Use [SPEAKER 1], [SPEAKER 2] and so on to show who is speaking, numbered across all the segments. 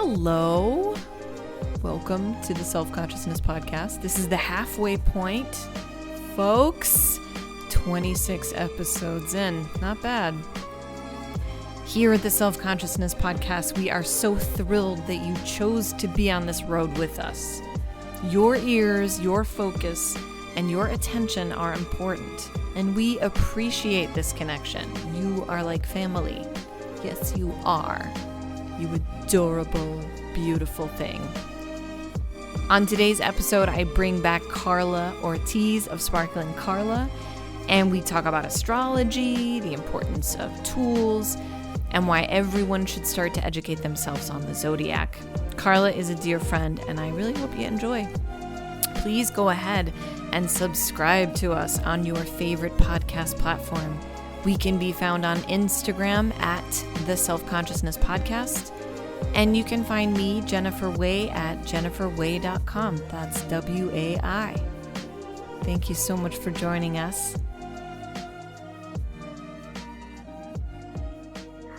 [SPEAKER 1] Hello. Welcome to the Self-Consciousness Podcast. This is the halfway point, folks. 26 episodes in. Not bad. Here at the Self-Consciousness Podcast, we are so thrilled that you chose to be on this road with us. Your ears, your focus, and your attention are important, and we appreciate this connection. You are like family. Yes, you are. You adorable, beautiful thing. On today's episode, I bring back Carla Ortiz of Sparkling Carla, and we talk about astrology, the importance of tools, and why everyone should start to educate themselves on the zodiac. Carla is a dear friend, and I really hope you enjoy. Please go ahead and subscribe to us on your favorite podcast platform. We can be found on Instagram at the Self-Consciousness Podcast. And you can find me, Jennifer Way, at jenniferway.com. That's W-A-I. Thank you so much for joining us.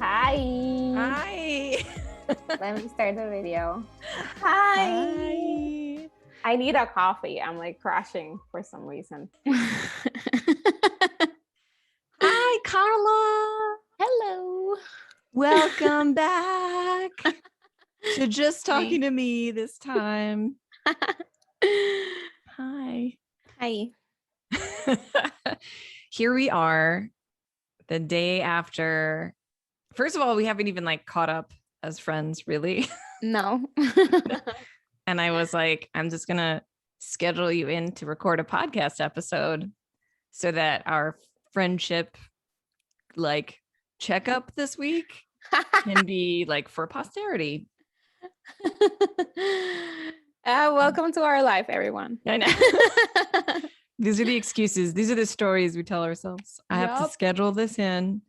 [SPEAKER 2] Hi.
[SPEAKER 1] Hi.
[SPEAKER 2] Let me start the video. Hi. I need a coffee. I'm like crashing for some reason.
[SPEAKER 1] Hi, Carla.
[SPEAKER 2] Hello.
[SPEAKER 1] Welcome back to just talking to me this time. Hi.
[SPEAKER 2] Hi.
[SPEAKER 1] Here we are the day after. First of all, we haven't even caught up as friends, really.
[SPEAKER 2] No.
[SPEAKER 1] And I was like, I'm just going to schedule you in to record a podcast episode so that our friendship checkup this week can be for posterity.
[SPEAKER 2] Welcome to our life, everyone.
[SPEAKER 1] I know. These are the excuses. These are the stories we tell ourselves. I have to schedule this in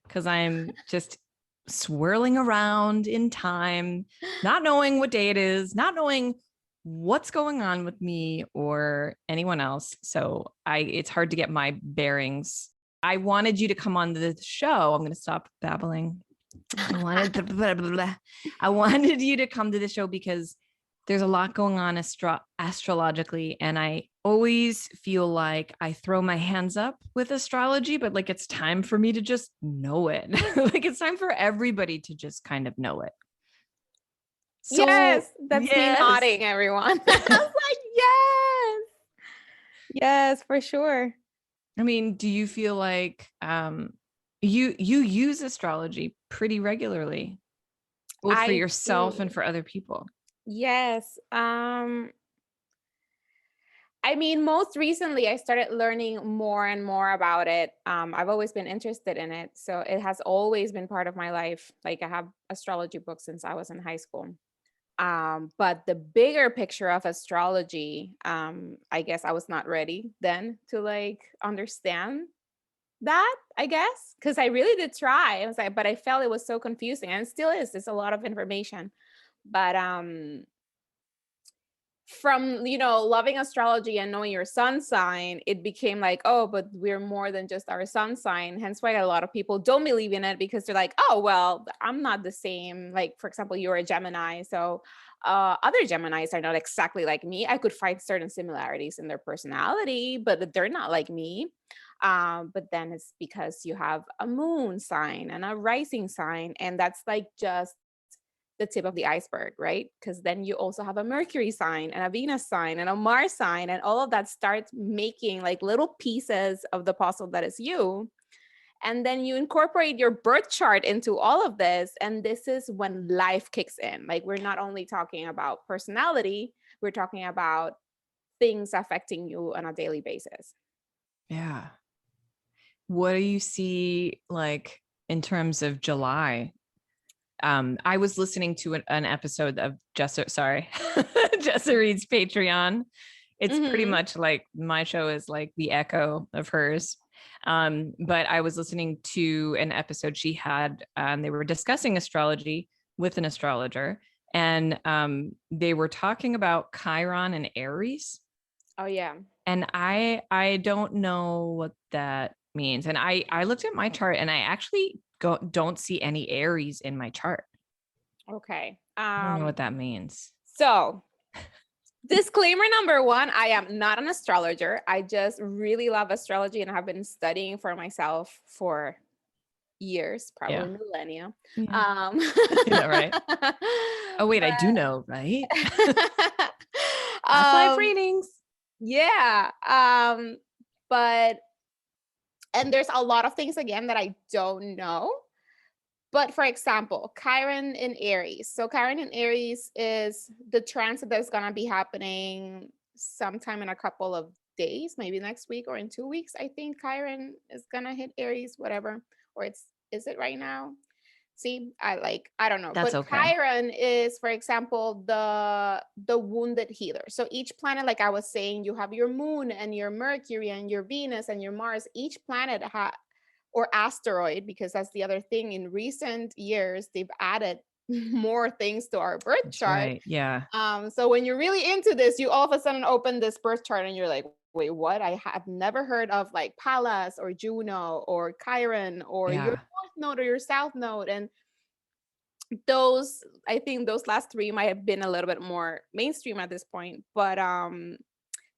[SPEAKER 1] because I'm just swirling around in time, not knowing what day it is, not knowing what's going on with me or anyone else. So it's hard to get my bearings. I wanted you to come on the show. I'm going to stop babbling. I wanted you to come to the show because there's a lot going on astrologically. And I always feel like I throw my hands up with astrology, but it's time for me to just know it. It's time for everybody to just kind of know it. So,
[SPEAKER 2] yes, that's me nodding, everyone. I was like, yes. Yes, for sure.
[SPEAKER 1] I mean, do you feel like you use astrology pretty regularly, both for yourself and for other people?
[SPEAKER 2] Yes. I mean, most recently I started learning more and more about it. I've always been interested in it. So it has always been part of my life. I have astrology books since I was in high school. But the bigger picture of astrology, I guess I was not ready then to understand that, I guess, because I really did try. I was but I felt it was so confusing, and it still is. It's a lot of information. But from loving astrology and knowing your sun sign, it became oh, but we're more than just our sun sign. Hence why a lot of people don't believe in it, because they're like, oh, well, I'm not the same. For example, you're a Gemini, so other Geminis are not exactly like me. I could find certain similarities in their personality, but they're not like me. But then it's because you have a moon sign and a rising sign, and that's just the tip of the iceberg, right? Because then you also have a Mercury sign and a Venus sign and a Mars sign, and all of that starts making little pieces of the puzzle that is you. And then you incorporate your birth chart into all of this, and this is when life kicks in. We're not only talking about personality, we're talking about things affecting you on a daily basis.
[SPEAKER 1] Yeah. What do you see in terms of July? I was listening to an episode of Jessa Reed's Patreon. It's pretty much my show is the echo of hers. But I was listening to an episode she had, they were discussing astrology with an astrologer, and they were talking about Chiron and Aries.
[SPEAKER 2] Oh yeah.
[SPEAKER 1] And I don't know what that means. And I looked at my chart and I actually don't see any Aries in my chart.
[SPEAKER 2] Okay.
[SPEAKER 1] I don't know what that means.
[SPEAKER 2] So disclaimer number one, I am not an astrologer. I just really love astrology and have been studying for myself for years, probably millennia.
[SPEAKER 1] Yeah. Yeah, right. Oh, wait, I do know, right? Past life readings.
[SPEAKER 2] Yeah. But and there's a lot of things again that I don't know. But for example, Chiron in Aries. So Chiron in Aries is the transit that's gonna be happening sometime in a couple of days, maybe next week or in 2 weeks. I think Chiron is gonna hit Aries, whatever. Or is it right now? See, I don't know.
[SPEAKER 1] That's
[SPEAKER 2] But
[SPEAKER 1] okay.
[SPEAKER 2] Chiron is, for example, the wounded healer. So each planet, like I was saying, you have your moon and your Mercury and your Venus and your Mars. Each planet or asteroid, because that's the other thing. In recent years, they've added more things to our birth chart.
[SPEAKER 1] Right. Yeah.
[SPEAKER 2] So when you're really into this, you all of a sudden open this birth chart and you're like, wait, what? I have never heard of like Pallas or Juno or Chiron or your north node or your south node. And those, I think those last three might have been a little bit more mainstream at this point. But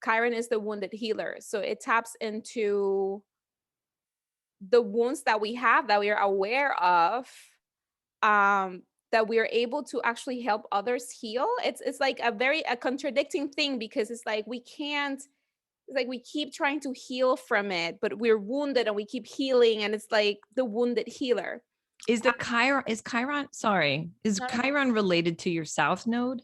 [SPEAKER 2] Chiron is the wounded healer. So it taps into the wounds that we have, that we are aware of, that we are able to actually help others heal. It's like a contradicting thing, because it's like we can't, it's like we keep trying to heal from it, but we're wounded and we keep healing, and it's like the wounded healer.
[SPEAKER 1] Is Chiron related to your south node?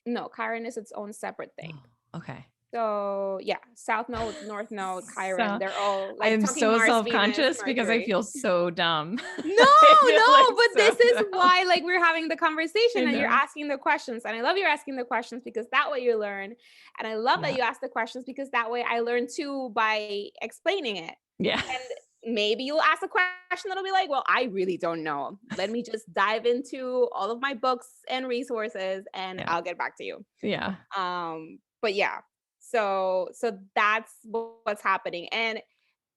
[SPEAKER 2] No, Chiron is its own separate thing.
[SPEAKER 1] Oh, okay.
[SPEAKER 2] So yeah, south node, north node, Chiron, they're all like,
[SPEAKER 1] I am so
[SPEAKER 2] Mars,
[SPEAKER 1] self-conscious
[SPEAKER 2] Venus,
[SPEAKER 1] because I feel so dumb.
[SPEAKER 2] No,
[SPEAKER 1] like
[SPEAKER 2] but
[SPEAKER 1] so
[SPEAKER 2] this is
[SPEAKER 1] dumb.
[SPEAKER 2] why like we're having the conversation and you're
[SPEAKER 1] know.
[SPEAKER 2] asking the questions. And I love you're asking the questions, because that way you learn. And I love that you ask the questions, because that way I learn too by explaining it.
[SPEAKER 1] Yeah.
[SPEAKER 2] And maybe you'll ask a question that'll be like, well, I really don't know. Let me just dive into all of my books and resources and I'll get back to you.
[SPEAKER 1] Yeah.
[SPEAKER 2] But yeah. So that's what's happening. And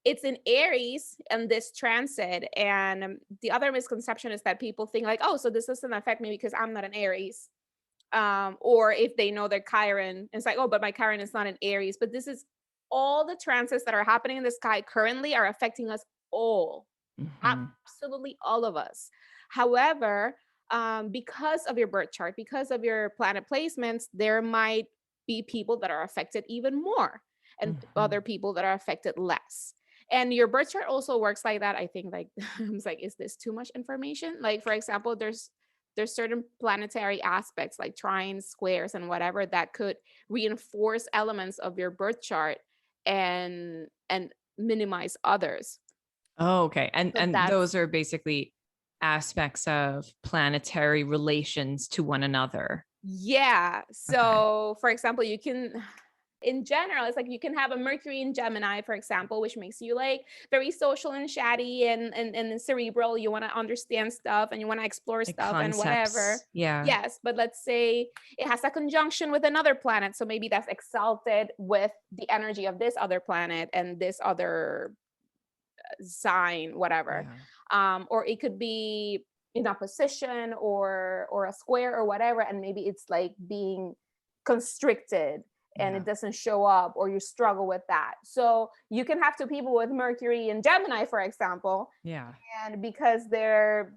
[SPEAKER 2] it's in Aries and this transit. And the other misconception is that people think like, oh, so this doesn't affect me because I'm not an Aries. Or if they know their Chiron, it's like, oh, but my Chiron is not an Aries. But this is all the transits that are happening in the sky currently are affecting us all. Absolutely all of us. However, because of your birth chart, because of your planet placements, there might be people that are affected even more and other people that are affected less. And your birth chart also works like that. I think like I was like, is this too much information? Like, for example, there's certain planetary aspects like trines, squares, and whatever that could reinforce elements of your birth chart and minimize others.
[SPEAKER 1] Oh, okay. And those are basically aspects of planetary relations to one another.
[SPEAKER 2] Yeah. So for example, you can, in general, it's like you can have a Mercury in Gemini, for example, which makes you like very social and chatty and cerebral. You want to understand stuff and you want to explore like stuff concepts. And whatever.
[SPEAKER 1] Yeah.
[SPEAKER 2] Yes. But let's say it has a conjunction with another planet. So maybe that's exalted with the energy of this other planet and this other sign, whatever. Yeah. Or it could be in opposition or a square or whatever, and maybe it's like being constricted and it doesn't show up, or you struggle with that. So you can have two people with Mercury and Gemini, for example.
[SPEAKER 1] Yeah.
[SPEAKER 2] And because their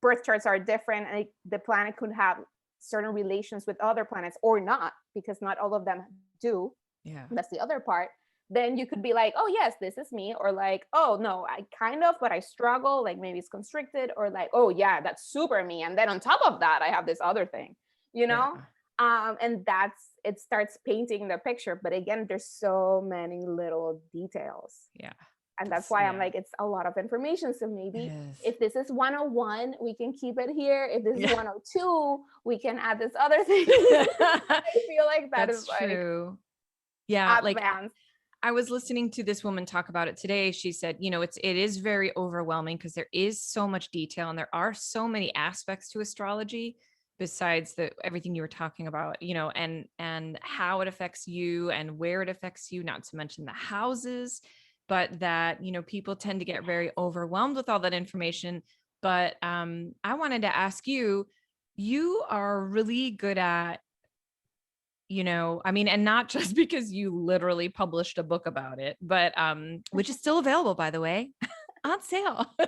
[SPEAKER 2] birth charts are different, and the planet could have certain relations with other planets or not, because not all of them do.
[SPEAKER 1] Yeah.
[SPEAKER 2] That's the other part. Then you could be like, oh yes, this is me, or like, oh no, I kind of, but I struggle, like maybe it's constricted, or like, oh yeah, that's super me, and then on top of that I have this other thing, you know. And it starts painting the picture. But again, there's so many little details.
[SPEAKER 1] Yeah.
[SPEAKER 2] And that's why I'm like, it's a lot of information. So maybe if this is 101, we can keep it here. If this is 102, we can add this other thing. I feel like that's
[SPEAKER 1] true. Yeah,
[SPEAKER 2] advanced.
[SPEAKER 1] Like I was listening to this woman talk about it today. She said, you know, it is very overwhelming because there is so much detail and there are so many aspects to astrology besides everything you were talking about, you know, and how it affects you and where it affects you, not to mention the houses, but that, you know, people tend to get very overwhelmed with all that information But I wanted to ask you, you are really good at, and not just because you literally published a book about it, but which is still available, by the way, on sale. No,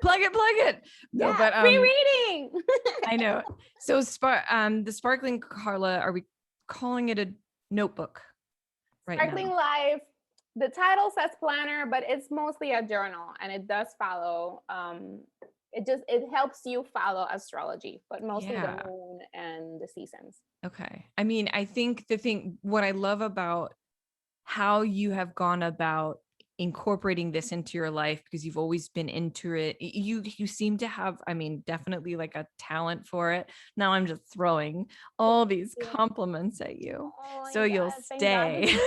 [SPEAKER 1] plug it. No,
[SPEAKER 2] Yeah,
[SPEAKER 1] but
[SPEAKER 2] free reading.
[SPEAKER 1] I know. So the Sparkling Carla, are we calling it a notebook right
[SPEAKER 2] Sparkling
[SPEAKER 1] now?
[SPEAKER 2] Life. The title says planner, but it's mostly a journal, and it does follow. It helps you follow astrology, but mostly the moon and the seasons.
[SPEAKER 1] Okay. I mean, I think what I love about how you have gone about incorporating this into your life, because you've always been into it. You seem to have, I mean, definitely like a talent for it. Now I'm just throwing all these compliments at you.
[SPEAKER 2] Oh
[SPEAKER 1] so you'll stay.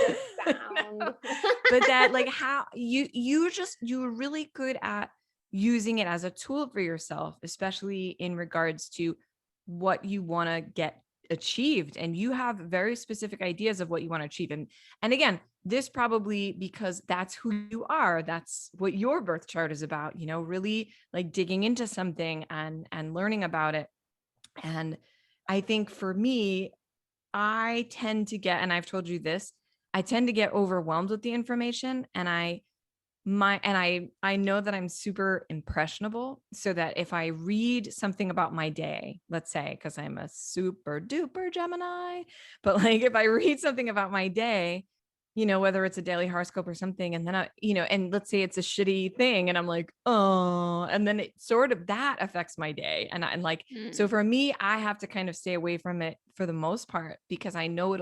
[SPEAKER 1] But that like how you're really good at using it as a tool for yourself, especially in regards to what you want to get achieved, and you have very specific ideas of what you want to achieve. And again, this probably because that's who you are, that's what your birth chart is about, really like digging into something and learning about it. And I think for me, I tend to get, and I've told you this, I tend to get overwhelmed with the information, and I know that I'm super impressionable, so that if I read something about my day, let's say, because I'm a super duper Gemini, but like if I read something about my day, whether it's a daily horoscope or something, and then and let's say it's a shitty thing, and I'm like, oh, and then it sort of that affects my day. And so for me, I have to kind of stay away from it for the most part, because I know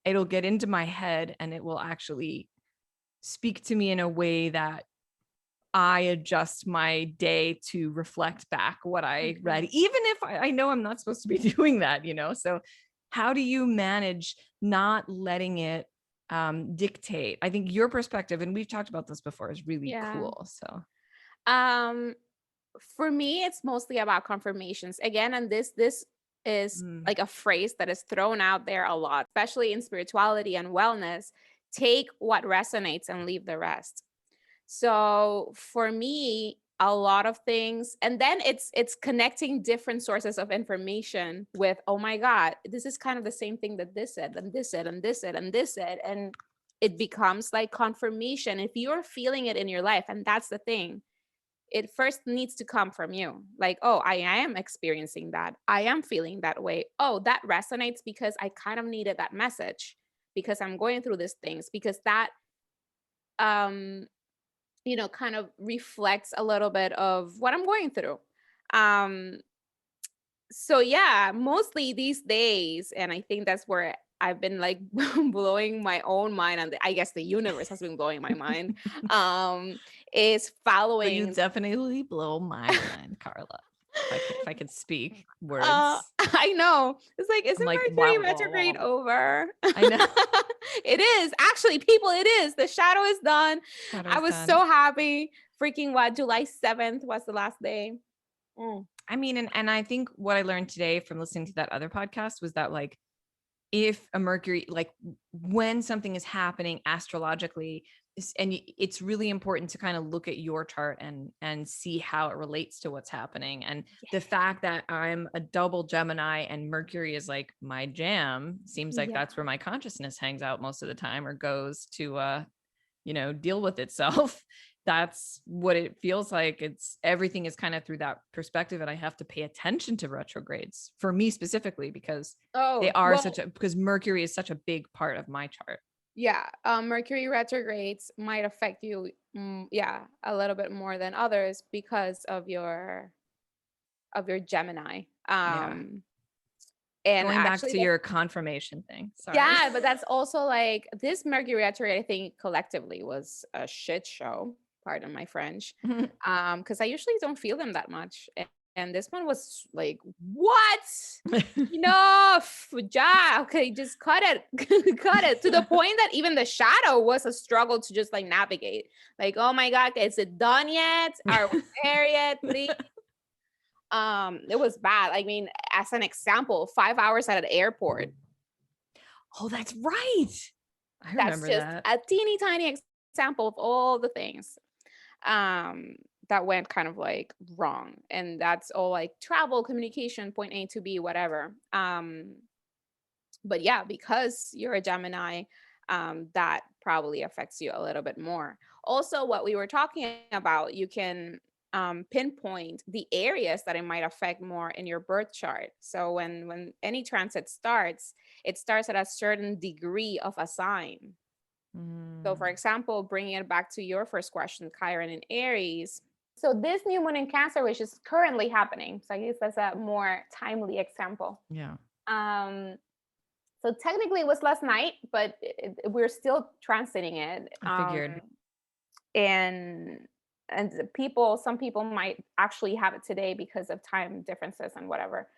[SPEAKER 1] it'll get into my head, and it will actually speak to me in a way that I adjust my day to reflect back what I read, even if I know I'm not supposed to be doing that, So how do you manage not letting it dictate? I think your perspective, and we've talked about this before, is really cool. So
[SPEAKER 2] for me, it's mostly about confirmations again. And this is like a phrase that is thrown out there a lot, especially in spirituality and wellness. Take what resonates and leave the rest. So for me, a lot of things, and then it's connecting different sources of information with, oh my God, this is kind of the same thing that this said, and this said, and this said, and this said. And it becomes like confirmation if you're feeling it in your life. And that's the thing. It first needs to come from you. Like, oh, I am experiencing that. I am feeling that way. Oh, that resonates because I kind of needed that message, because I'm going through these things, because that kind of reflects a little bit of what I'm going through. So yeah, mostly these days, and I think that's where I've been like blowing my own mind, and I guess the universe has been blowing my mind, is following.
[SPEAKER 1] You definitely blow my mind, Carla. If I could speak words.
[SPEAKER 2] I know. It's like, isn't Mercury retrograde over? I know. It is. Actually, people, it is. The shadow is done. I was so happy. Freaking what? July 7th was the last day.
[SPEAKER 1] I mean, and I think what I learned today from listening to that other podcast was that, like, if a Mercury, like when something is happening astrologically, and it's really important to kind of look at your chart and see how it relates to what's happening. And the fact that I'm a double Gemini and Mercury is like my jam, seems like that's where my consciousness hangs out most of the time, or goes to deal with itself. That's what it feels like. Everything is kind of through that perspective, and I have to pay attention to retrogrades for me specifically, because because Mercury is such a big part of my chart.
[SPEAKER 2] Yeah. Mercury retrogrades might affect you. A little bit more than others because of your Gemini. And
[SPEAKER 1] going back to your confirmation thing. Sorry.
[SPEAKER 2] Yeah, but that's also like this Mercury retrograde, I think collectively was a shit show. Pardon my French. Because I usually don't feel them that much. And this one was like, what? Enough. Okay, just cut it. Cut it. To the point that even the shadow was a struggle to just like navigate. Like, oh my God, is it done yet? Are we there yet? Please. It was bad. I mean, as an example, 5 hours at an airport.
[SPEAKER 1] Oh, that's right. I remember
[SPEAKER 2] that's just a teeny tiny example of all the things. that went kind of like wrong, and that's all like travel, communication, point A to B, whatever. But yeah, because you're a Gemini, that probably affects you a little bit more. Also, what we were talking about, you can pinpoint the areas that it might affect more in your birth chart. So when any transit starts, it starts at a certain degree of a sign. So for example, bringing it back to your first question, Chiron in Aries. So this new moon in Cancer, which is currently happening, so I guess that's a more timely example.
[SPEAKER 1] Yeah.
[SPEAKER 2] So technically it was last night, but we're still transiting it.
[SPEAKER 1] I figured.
[SPEAKER 2] And some people might actually have it today because of time differences and whatever.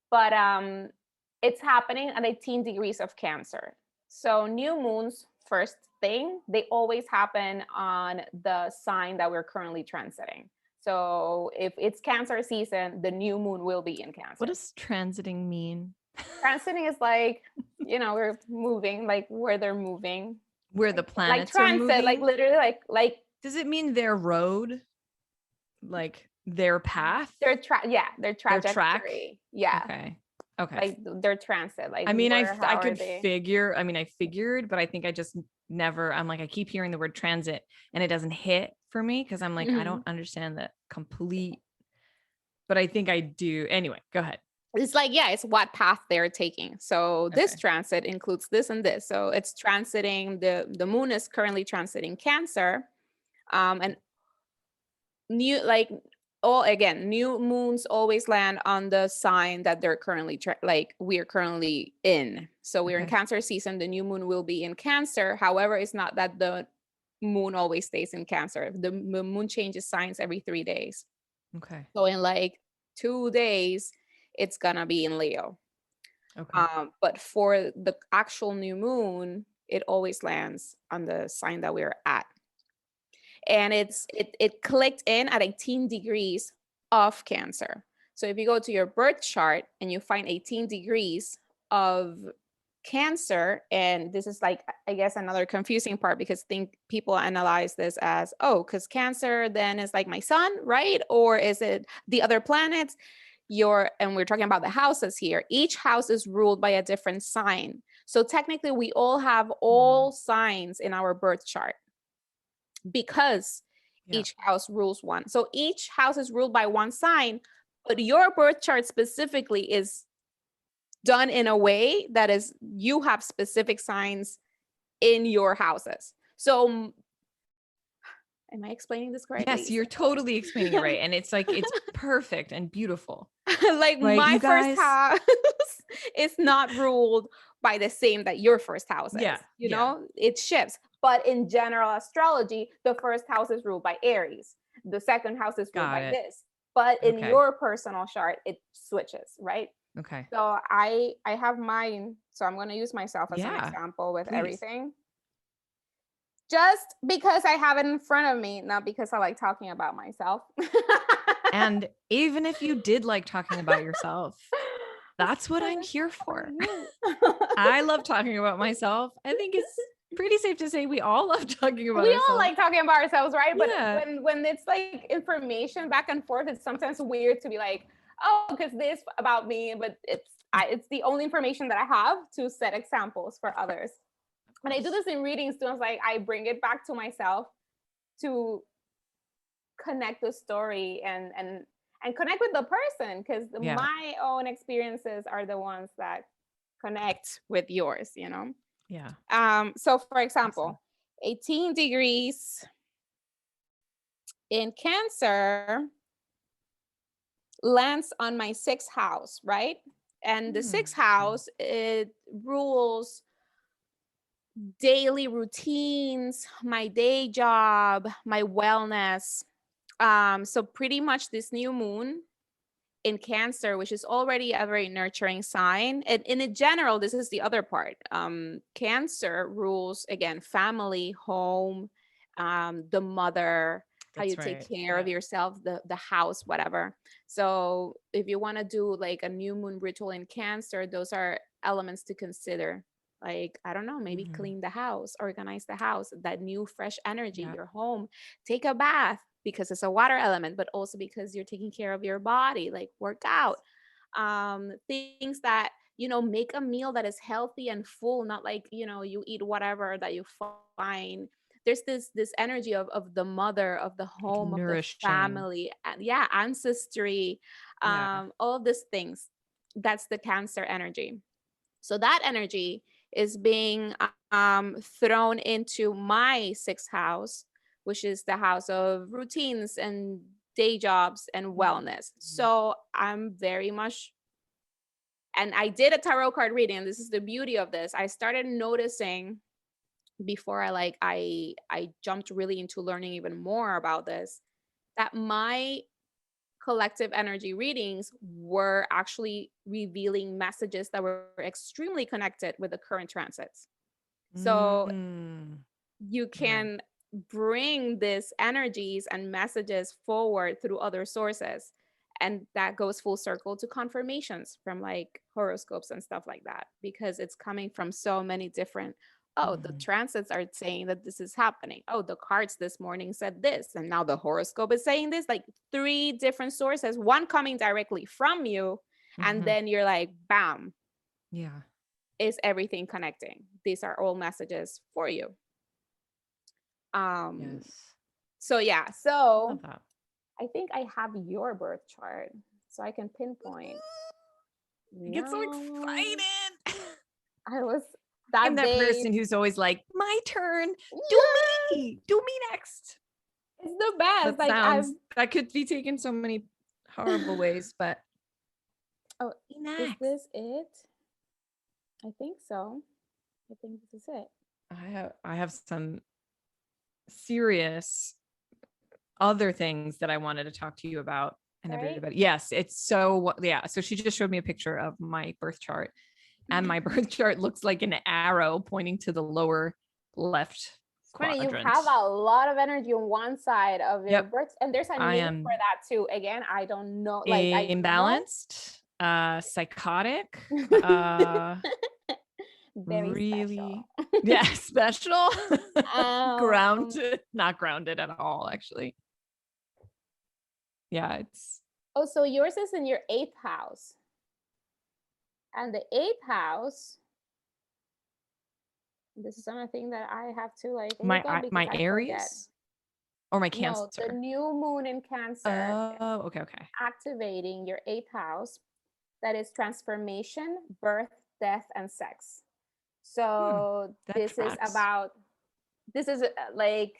[SPEAKER 2] But it's happening at 18 degrees of Cancer. So new moons, first thing, they always happen on the sign that we're currently transiting. So if it's Cancer season, the new moon will be in Cancer.
[SPEAKER 1] What does transiting mean?
[SPEAKER 2] Transiting is like, we're moving, like where they're moving.
[SPEAKER 1] Where the planets
[SPEAKER 2] like transit,
[SPEAKER 1] are moving?
[SPEAKER 2] like literally like.
[SPEAKER 1] Does it mean their road? Like their path?
[SPEAKER 2] Their trajectory.
[SPEAKER 1] Their track?
[SPEAKER 2] Yeah.
[SPEAKER 1] Okay.
[SPEAKER 2] Like their transit. Like
[SPEAKER 1] I mean, I could
[SPEAKER 2] they...
[SPEAKER 1] figure. I mean, I figured, but I think I just never. I'm like, I keep hearing the word transit, and it doesn't hit for me because I'm like, I don't understand the complete. But I think I do. Anyway, go ahead.
[SPEAKER 2] It's like, it's what path they're taking. So this transit includes this and this. So it's transiting, the moon is currently transiting Cancer. And new moons always land on the sign that they're currently we're currently in. So we're in Cancer season, the new moon will be in Cancer. However, it's not that the moon always stays in Cancer. The moon changes signs every 3 days.
[SPEAKER 1] Okay.
[SPEAKER 2] So in like 2 days, it's gonna be in Leo.
[SPEAKER 1] Okay.
[SPEAKER 2] But for the actual new moon, it always lands on the sign that we're at. And it clicked in at 18 degrees of Cancer. So if you go to your birth chart and you find 18 degrees of Cancer, and this is like, I guess, another confusing part, because people analyze this as, because Cancer then is like my sun, right? Or is it the other planets? And we're talking about the houses here. Each house is ruled by a different sign. So technically we all have all signs in our birth chart, because each house rules one. So each house is ruled by one sign, but your birth chart specifically is done in a way that is, you have specific signs in your houses. So am I explaining this correctly?
[SPEAKER 1] Yes, you're totally explaining it right. And it's like, it's perfect and beautiful.
[SPEAKER 2] Like right, my first house is not ruled by the same that your first house is. You know, it shifts. But in general astrology, the first house is ruled by Aries. The second house is ruled by this. But in your personal chart, it switches, right?
[SPEAKER 1] Okay.
[SPEAKER 2] So I have mine. So I'm going to use myself as an example with everything. Just because I have it in front of me, not because I like talking about myself.
[SPEAKER 1] And even if you did like talking about yourself, that's what I'm here for. I love talking about myself. I think it's pretty safe to say we all love talking about ourselves.
[SPEAKER 2] We all like talking about ourselves, right? But when it's like information back and forth, it's sometimes weird to be like, because this about me, but it's the only information that I have to set examples for others. When I do this in readings too, it's like I bring it back to myself to connect the story and connect with the person, because my own experiences are the ones that connect with yours, you know?
[SPEAKER 1] Yeah.
[SPEAKER 2] So for example, 18 degrees in Cancer lands on my 6th house, right? And the 6th house, it rules daily routines, my day job, my wellness. So pretty much this new moon in Cancer, which is already a very nurturing sign. And in general, this is the other part. Cancer rules, again, family, home, the mother, how you take care of yourself, the house, whatever. So if you want to do like a new moon ritual in Cancer, those are elements to consider. Like, I don't know, maybe clean the house, organize the house, that new fresh energy, your home, take a bath, because it's a water element, but also because you're taking care of your body, like work out. Things that, make a meal that is healthy and full, not like, you eat whatever that you find. There's this energy of the mother, of the
[SPEAKER 1] Like
[SPEAKER 2] home, of the
[SPEAKER 1] nourishing.
[SPEAKER 2] family, and yeah, ancestry,
[SPEAKER 1] Yeah.
[SPEAKER 2] all of these things. That's the Cancer energy. So that energy is being thrown into my sixth house, which is the house of routines and day jobs and wellness. So I'm very much, and I did a tarot card reading. And this is the beauty of this. I started noticing before I jumped really into learning even more about this, that my collective energy readings were actually revealing messages that were extremely connected with the current transits. So you can bring these energies and messages forward through other sources. And that goes full circle to confirmations from like horoscopes and stuff like that, because it's coming from so many different. Oh, the transits are saying that this is happening. Oh, the cards this morning said this. And now the horoscope is saying this. Like 3 different sources, one coming directly from you. And then you're like, bam.
[SPEAKER 1] Yeah.
[SPEAKER 2] Is everything connecting? These are all messages for you.
[SPEAKER 1] Yes.
[SPEAKER 2] So yeah.
[SPEAKER 1] I
[SPEAKER 2] So
[SPEAKER 1] love that.
[SPEAKER 2] I think I have your birth chart, so I can pinpoint.
[SPEAKER 1] I get so excited.
[SPEAKER 2] I was
[SPEAKER 1] I'm
[SPEAKER 2] that
[SPEAKER 1] that
[SPEAKER 2] day.
[SPEAKER 1] person who's always like, my turn.
[SPEAKER 2] Yeah,
[SPEAKER 1] Do me next.
[SPEAKER 2] it's the best.
[SPEAKER 1] That
[SPEAKER 2] Like
[SPEAKER 1] sounds, that could be taken so many horrible ways, but
[SPEAKER 2] oh,
[SPEAKER 1] be
[SPEAKER 2] is
[SPEAKER 1] next.
[SPEAKER 2] this it? I think so. I think this is it.
[SPEAKER 1] I have some serious other things that I wanted to talk to you about and
[SPEAKER 2] Right?
[SPEAKER 1] everybody. Yes, it's so, yeah. So she just showed me a picture of my birth chart, and my birth chart looks like an arrow pointing to the lower left
[SPEAKER 2] It's funny, you
[SPEAKER 1] quadrant.
[SPEAKER 2] have a lot of energy on one side of your
[SPEAKER 1] Yep.
[SPEAKER 2] birth, and there's a
[SPEAKER 1] I
[SPEAKER 2] name
[SPEAKER 1] am
[SPEAKER 2] for that too. Again, I don't know. Like I know.
[SPEAKER 1] imbalanced, psychotic,
[SPEAKER 2] Very
[SPEAKER 1] really,
[SPEAKER 2] special.
[SPEAKER 1] yeah, special,
[SPEAKER 2] Um,
[SPEAKER 1] grounded, not grounded at all, actually. Yeah, it's
[SPEAKER 2] oh, so yours is in your 8th house. And the 8th house, this is another thing that I have to like look up because
[SPEAKER 1] my
[SPEAKER 2] I forget.
[SPEAKER 1] Aries or my
[SPEAKER 2] No, the
[SPEAKER 1] Cancer.
[SPEAKER 2] new moon in Cancer
[SPEAKER 1] Oh, okay.
[SPEAKER 2] activating your 8th house, that is transformation, birth, death, and sex. So
[SPEAKER 1] That
[SPEAKER 2] this is
[SPEAKER 1] tracks.
[SPEAKER 2] about, this is like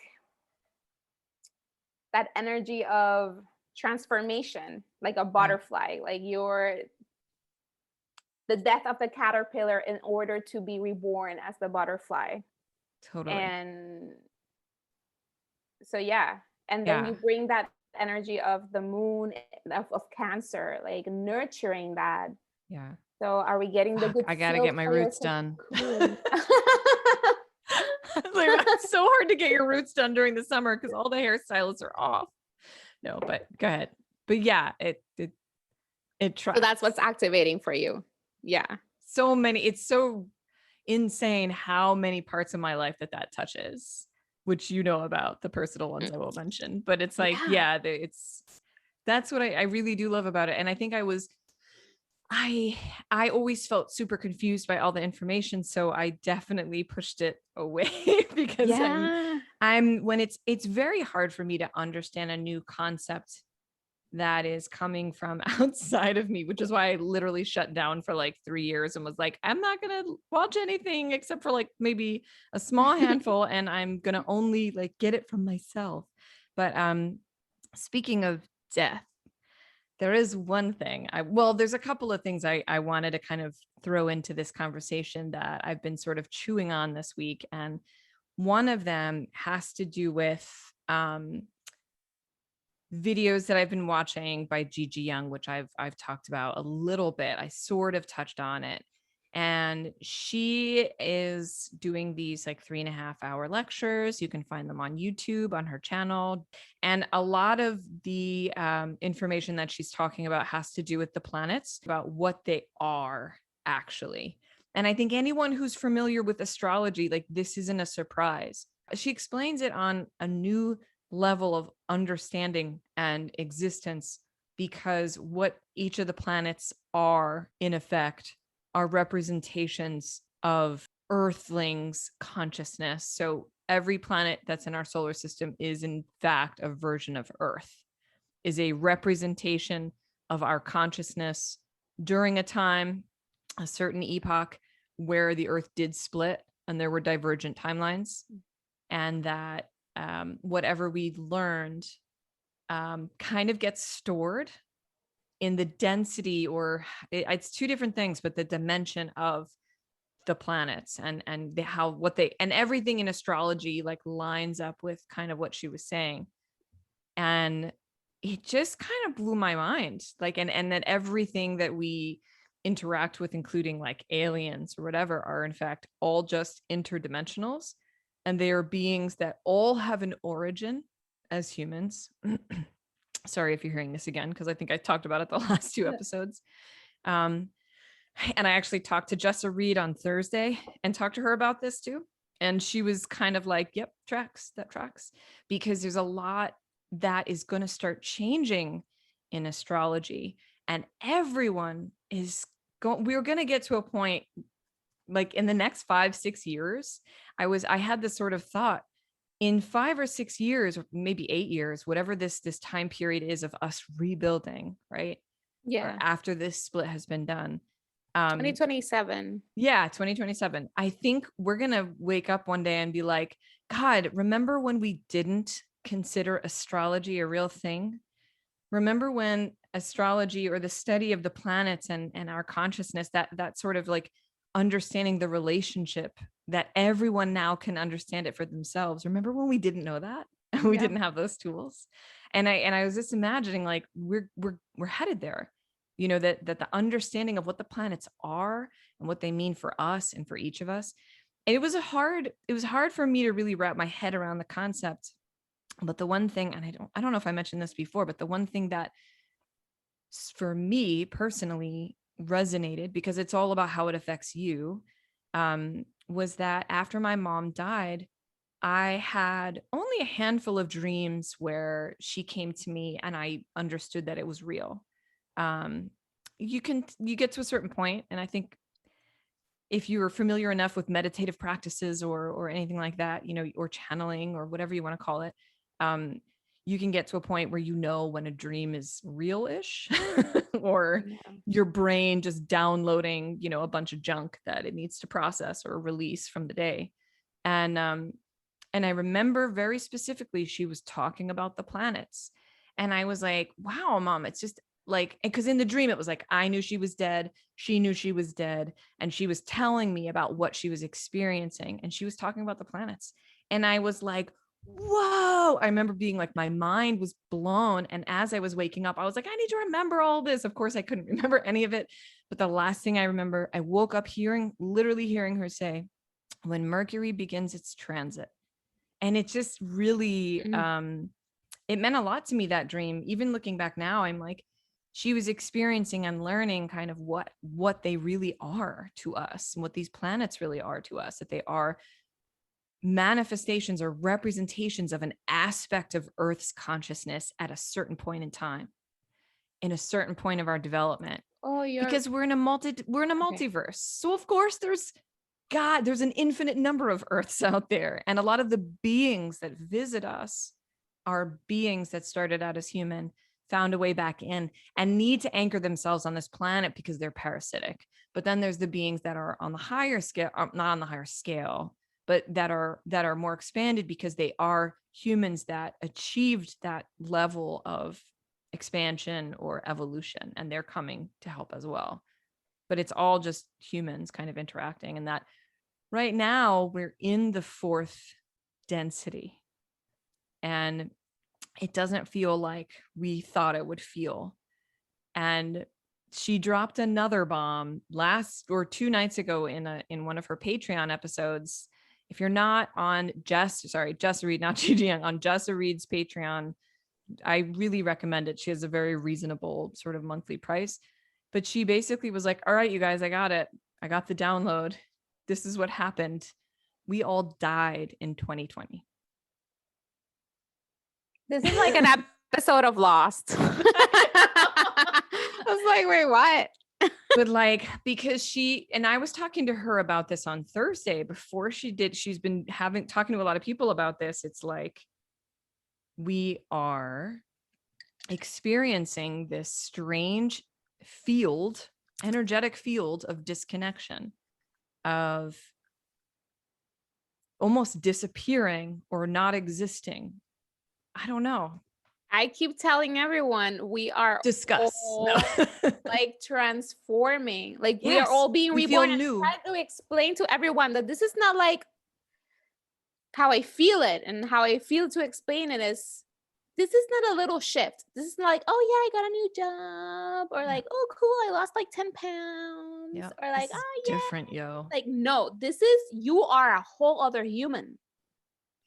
[SPEAKER 2] that energy of transformation, like a butterfly, like you're the death of the caterpillar in order to be reborn as the butterfly.
[SPEAKER 1] Totally.
[SPEAKER 2] And so yeah, and then
[SPEAKER 1] Yeah.
[SPEAKER 2] you bring that energy of the moon, of Cancer, like nurturing that.
[SPEAKER 1] Yeah.
[SPEAKER 2] So are we getting the good
[SPEAKER 1] I gotta
[SPEAKER 2] silk
[SPEAKER 1] get my
[SPEAKER 2] for your
[SPEAKER 1] roots done.
[SPEAKER 2] cocoon?
[SPEAKER 1] Like, it's so hard to get your roots done during the summer because all the hairstylists are off. No, but go ahead. But yeah, it tracks.
[SPEAKER 2] So that's what's activating for you. Yeah.
[SPEAKER 1] So many. It's so insane how many parts of my life that touches, which you know about, the personal ones I won't mention. But it's like, yeah, that's what I really do love about it. And I think I always felt super confused by all the information, so I definitely pushed it away because I'm when it's very hard for me to understand a new concept that is coming from outside of me, which is why I literally shut down for like 3 years and was like, I'm not going to watch anything except for like maybe a small handful, and I'm going to only like get it from myself. But speaking of death, there is one thing there's a couple of things I wanted to kind of throw into this conversation that I've been sort of chewing on this week. And one of them has to do with videos that I've been watching by Gigi Young, which I've talked about a little bit. I sort of touched on it. And she is doing these like 3.5-hour lectures. You can find them on YouTube on her channel. And a lot of the information that she's talking about has to do with the planets, about what they are actually. And I think anyone who's familiar with astrology, like, this isn't a surprise. She explains it on a new level of understanding and existence, because what each of the planets are, in effect, are representations of Earthlings' consciousness. So every planet that's in our solar system is, in fact, a version of Earth, is a representation of our consciousness during a time, a certain epoch, where the Earth did split and there were divergent timelines, and that whatever we learned kind of gets stored in the density, or it's two different things, but the dimension of the planets, and how what they, and everything in astrology like lines up with kind of what she was saying. And it just kind of blew my mind, like, and that everything that we interact with, including like aliens or whatever, are in fact all just interdimensionals, and they are beings that all have an origin as humans. Sorry if you're hearing this again, because I think I talked about it the last two episodes. And I actually talked to Jessa Reed on Thursday and talked to her about this too. And she was kind of like, yep, that tracks, because there's a lot that is going to start changing in astrology, and everyone is going, we're going to get to a point like in the next 5-6 years. I had this sort of thought, in 5 or 6 years, or maybe 8 years, whatever this time period is of us rebuilding, right?
[SPEAKER 2] Yeah.
[SPEAKER 1] Or after this split has been done.
[SPEAKER 2] 2027.
[SPEAKER 1] Yeah, 2027. I think we're going to wake up one day and be like, God, remember when we didn't consider astrology a real thing? Remember when astrology, or the study of the planets and our consciousness, that sort of like understanding the relationship, that everyone now can understand it for themselves. Remember when we didn't know that? We didn't have those tools. And I was just imagining like we're headed there, you know, that the understanding of what the planets are and what they mean for us and for each of us. And it was hard for me to really wrap my head around the concept. But the one thing, and I don't know if I mentioned this before, but the one thing that for me personally resonated, because it's all about how it affects you, was that after my mom died, I had only a handful of dreams where she came to me and I understood that it was real. You get to a certain point, and I think if you're familiar enough with meditative practices or anything like that, you know, or channeling or whatever you want to call it, you can get to a point where you know when a dream is real-ish or your brain just downloading, you know, a bunch of junk that it needs to process or release from the day. And I remember very specifically she was talking about the planets, and I was like, wow, Mom, it's just like, because in the dream it was like I knew she was dead, she knew she was dead, and she was telling me about what she was experiencing, and she was talking about the planets. And I was like, whoa. I remember being like, my mind was blown. And as I was waking up, I was like, I need to remember all this. Of course I couldn't remember any of it, but the last thing I remember, I woke up literally hearing her say, when Mercury begins its transit. And it just really it meant a lot to me, that dream. Even looking back now, I'm like, she was experiencing and learning kind of what they really are to us, and what these planets really are to us, that they are manifestations or representations of an aspect of Earth's consciousness at a certain point in time, in a certain point of our development. Because we're in a multiverse. So of course there's an infinite number of Earths out there, and a lot of the beings that visit us are beings that started out as human, found a way back in, and need to anchor themselves on this planet because they're parasitic. But then there's the beings that are on the higher scale, not on the higher scale, but that are more expanded because they are humans that achieved that level of expansion or evolution, and they're coming to help as well. But it's all just humans kind of interacting, and that right now we're in the 4th density, and it doesn't feel like we thought it would feel. And she dropped another bomb 2 nights ago in one of her Patreon episodes. If you're not on Jessa Reed, not Gigi Young, on Jessa Reed's Patreon, I really recommend it. She has a very reasonable sort of monthly price. But she basically was like, all right, you guys, I got it. I got the download. This is what happened. We all died in 2020.
[SPEAKER 2] This is like an episode of Lost. I was like, wait, what?
[SPEAKER 1] But like, because I was talking to her about this on Thursday before she's been talking to a lot of people about this. It's like, we are experiencing this strange energetic field of disconnection, of almost disappearing or not existing. I don't know.
[SPEAKER 2] I keep telling everyone we are all like transforming. Like we are all being reborn. And trying to explain to everyone that this is not like how I feel it, and how I feel to explain it is, this is not a little shift. This is not like, oh yeah, I got a new job, or like, oh cool, I lost like 10 pounds, or like, oh yeah,
[SPEAKER 1] different, yo.
[SPEAKER 2] Like, no, this is, you are a whole other human.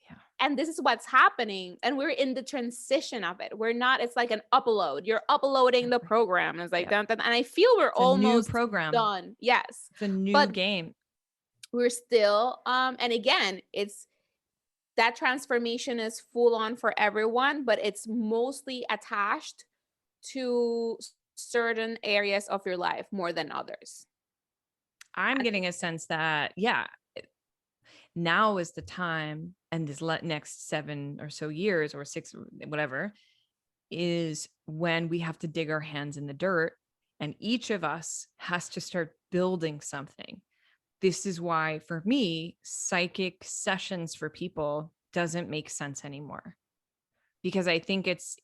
[SPEAKER 1] Yeah.
[SPEAKER 2] And this is what's happening. And we're in the transition of it. We're not, it's like an upload. You're uploading the program. And it's like, dun, dun, and I feel we're almost done. Yes.
[SPEAKER 1] It's a new game.
[SPEAKER 2] We're still, and again, that transformation is full on for everyone, but it's mostly attached to certain areas of your life more than others.
[SPEAKER 1] I'm getting a sense that, now is the time, and this next 7 or so years, or 6, whatever, is when we have to dig our hands in the dirt, and each of us has to start building something. This is why, for me, psychic sessions for people doesn't make sense anymore, because I think it's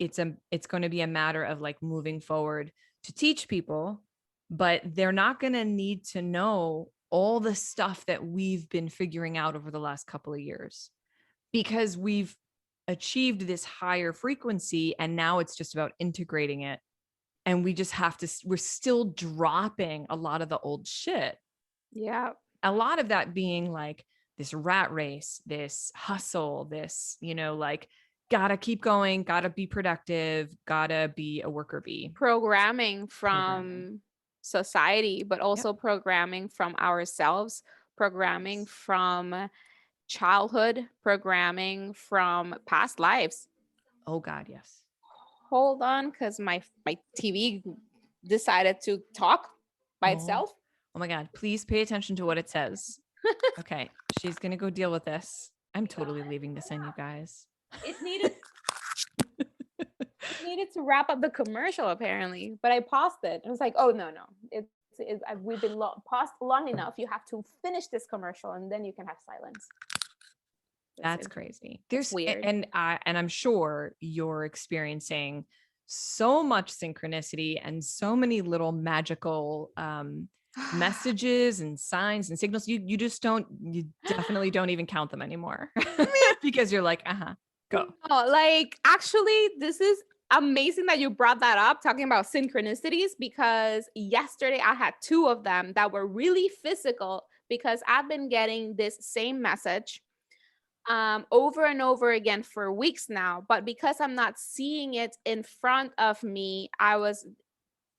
[SPEAKER 1] going to be a matter of like moving forward to teach people, but they're not going to need to know all the stuff that we've been figuring out over the last couple of years, because we've achieved this higher frequency, and now it's just about integrating it. And we just we're still dropping a lot of the old shit.
[SPEAKER 2] Yeah.
[SPEAKER 1] A lot of that being like this rat race, this hustle, this, like, gotta keep going, gotta be productive, gotta be a worker bee.
[SPEAKER 2] Programming from society, but also programming from ourselves, programming from childhood, programming from past lives.
[SPEAKER 1] Oh God, yes.
[SPEAKER 2] Hold on, because my TV decided to talk by itself.
[SPEAKER 1] Oh my God, please pay attention to what it says. Okay, she's gonna go deal with this. I'm totally leaving this in, you guys.
[SPEAKER 2] It needed to wrap up the commercial apparently, but I paused it. I was like, oh no, we've been paused long enough. You have to finish this commercial and then you can have silence.
[SPEAKER 1] That's crazy. There's weird. And I'm sure you're experiencing so much synchronicity and so many little magical messages and signs and signals. You definitely don't even count them anymore because you're like, go.
[SPEAKER 2] No, like, actually, this is amazing that you brought that up, talking about synchronicities, because yesterday I had 2 of them that were really physical, because I've been getting this same message over and over again for weeks now, but because I'm not seeing it in front of me, I was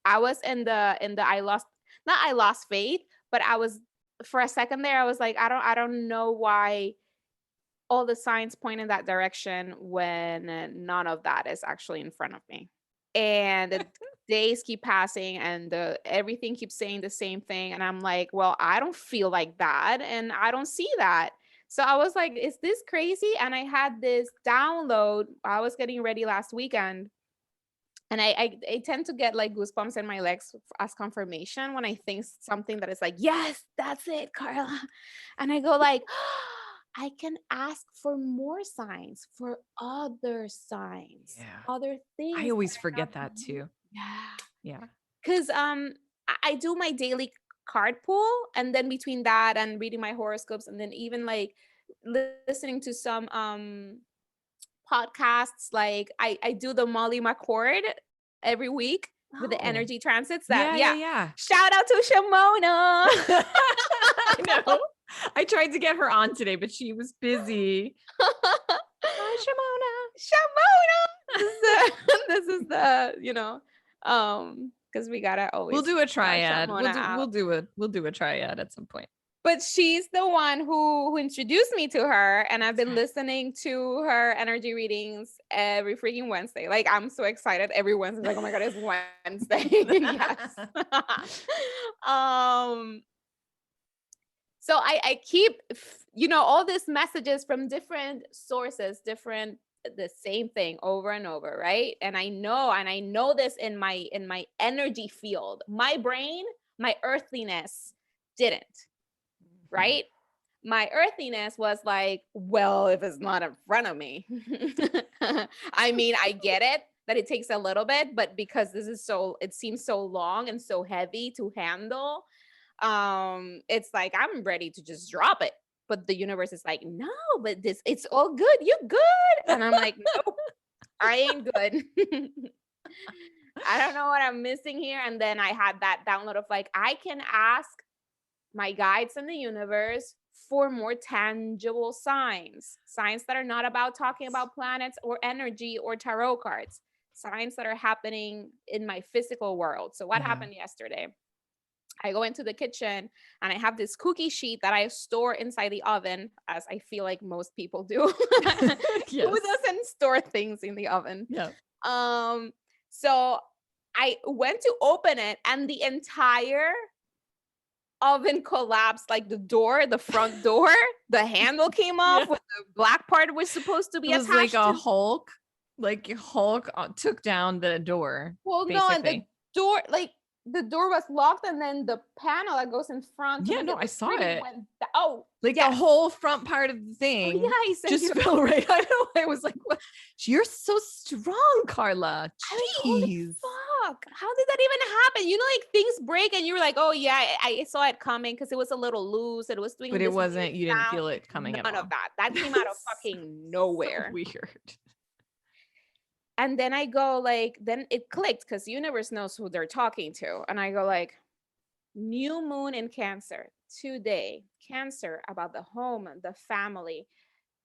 [SPEAKER 2] in the I lost faith, but I was, for a second there, I was like, I don't know why all the signs point in that direction when none of that is actually in front of me. And the days keep passing, and everything keeps saying the same thing, and I'm like, well, I don't feel like that, and I don't see that. So I was like, is this crazy? And I had this download. I was getting ready last weekend, and I tend to get like goosebumps in my legs as confirmation when I think something that is like, yes, that's it, Carla. And I go like, I can ask for more signs, for other signs, other things.
[SPEAKER 1] I always forget that too. Yeah.
[SPEAKER 2] Because I do my daily card pull, and then between that and reading my horoscopes, and then even like listening to some podcasts, like I do the Molly McCord every week with the energy transits. Yeah. Shout out to Shimona.
[SPEAKER 1] I know. I tried to get her on today, but she was busy. Hi,
[SPEAKER 2] Shimona. This is the because we gotta always.
[SPEAKER 1] We'll do a triad. We'll do a triad at some point.
[SPEAKER 2] But she's the one who introduced me to her, and I've been listening to her energy readings every freaking Wednesday. Like, I'm so excited every Wednesday. Like, oh my god, it's Wednesday. Yes. So I keep, all these messages from different sources, the same thing over and over, right? And I know this in my energy field. My brain, my earthiness didn't. Right? My earthiness was like, well, if it's not in front of me. I mean, I get it that it takes a little bit, but because it seems so long and so heavy to handle, it's like I'm ready to just drop it. But the universe is like, no, but it's all good. You're good. And I'm like, nope, I ain't good. I don't know what I'm missing here. And then I had that download of like, I can ask my guides in the universe for more tangible signs that are not about talking about planets or energy or tarot cards, signs that are happening in my physical world. So what happened yesterday? I go into the kitchen and I have this cookie sheet that I store inside the oven, as I feel like most people do. Yes. Who doesn't store things in the oven?
[SPEAKER 1] Yeah.
[SPEAKER 2] So I went to open it and the entire oven collapsed, like the front door, the handle came off with the black part was supposed to be attached.
[SPEAKER 1] It was like Hulk took down the door.
[SPEAKER 2] Well, basically. No, and the door, like the door was locked, and then the panel that goes in front.
[SPEAKER 1] Yeah, no, I saw it.
[SPEAKER 2] The
[SPEAKER 1] whole front part of the thing. Oh, yeah, just fell right. I know. I was like, "What? You're so strong, Carla." Jeez.
[SPEAKER 2] I mean, fuck! How did that even happen? Like things break, and you were like, "Oh yeah, I saw it coming," because it was a little loose. It was doing,
[SPEAKER 1] but it wasn't. You didn't feel it coming.
[SPEAKER 2] None of that. That came out of fucking nowhere.
[SPEAKER 1] So weird.
[SPEAKER 2] And then I go like, then it clicked because the universe knows who they're talking to. And I go like, new moon in Cancer today, Cancer, about the home, the family.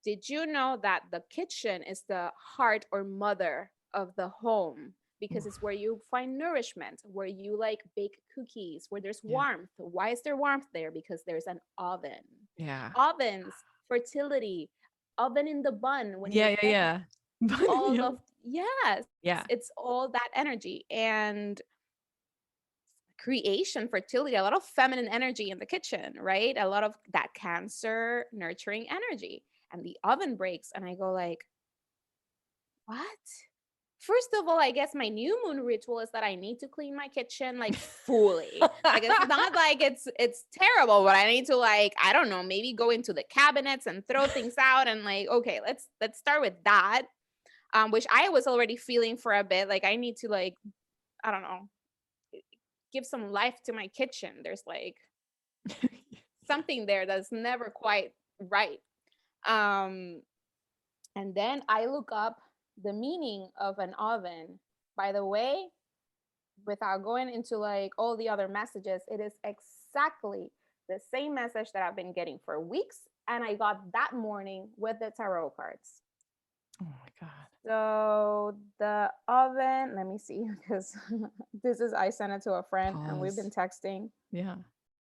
[SPEAKER 2] Did you know that the kitchen is the heart or mother of the home? Because it's where you find nourishment, where you like bake cookies, where there's warmth. Why is there warmth there? Because there's an oven.
[SPEAKER 1] Yeah.
[SPEAKER 2] Ovens, fertility, oven in the bun. When
[SPEAKER 1] yeah.
[SPEAKER 2] All of yes.
[SPEAKER 1] Yeah.
[SPEAKER 2] It's all that energy and creation, fertility, a lot of feminine energy in the kitchen, right? A lot of that Cancer nurturing energy. And the oven breaks and I go like, what? First of all, I guess my new moon ritual is that I need to clean my kitchen like fully. Like it's not like it's terrible, but I need to like, I don't know, maybe go into the cabinets and throw things out and like, okay, let's start with that. Which I was already feeling for a bit. Like I need to like, I don't know, give some life to my kitchen. There's like something there that's never quite right. And then I look up the meaning of an oven. By the way, without going into like all the other messages, it is exactly the same message that I've been getting for weeks. And I got that morning with the tarot cards.
[SPEAKER 1] Oh my God.
[SPEAKER 2] So the oven, let me see, because I sent it to a friend and we've been texting.
[SPEAKER 1] Yeah.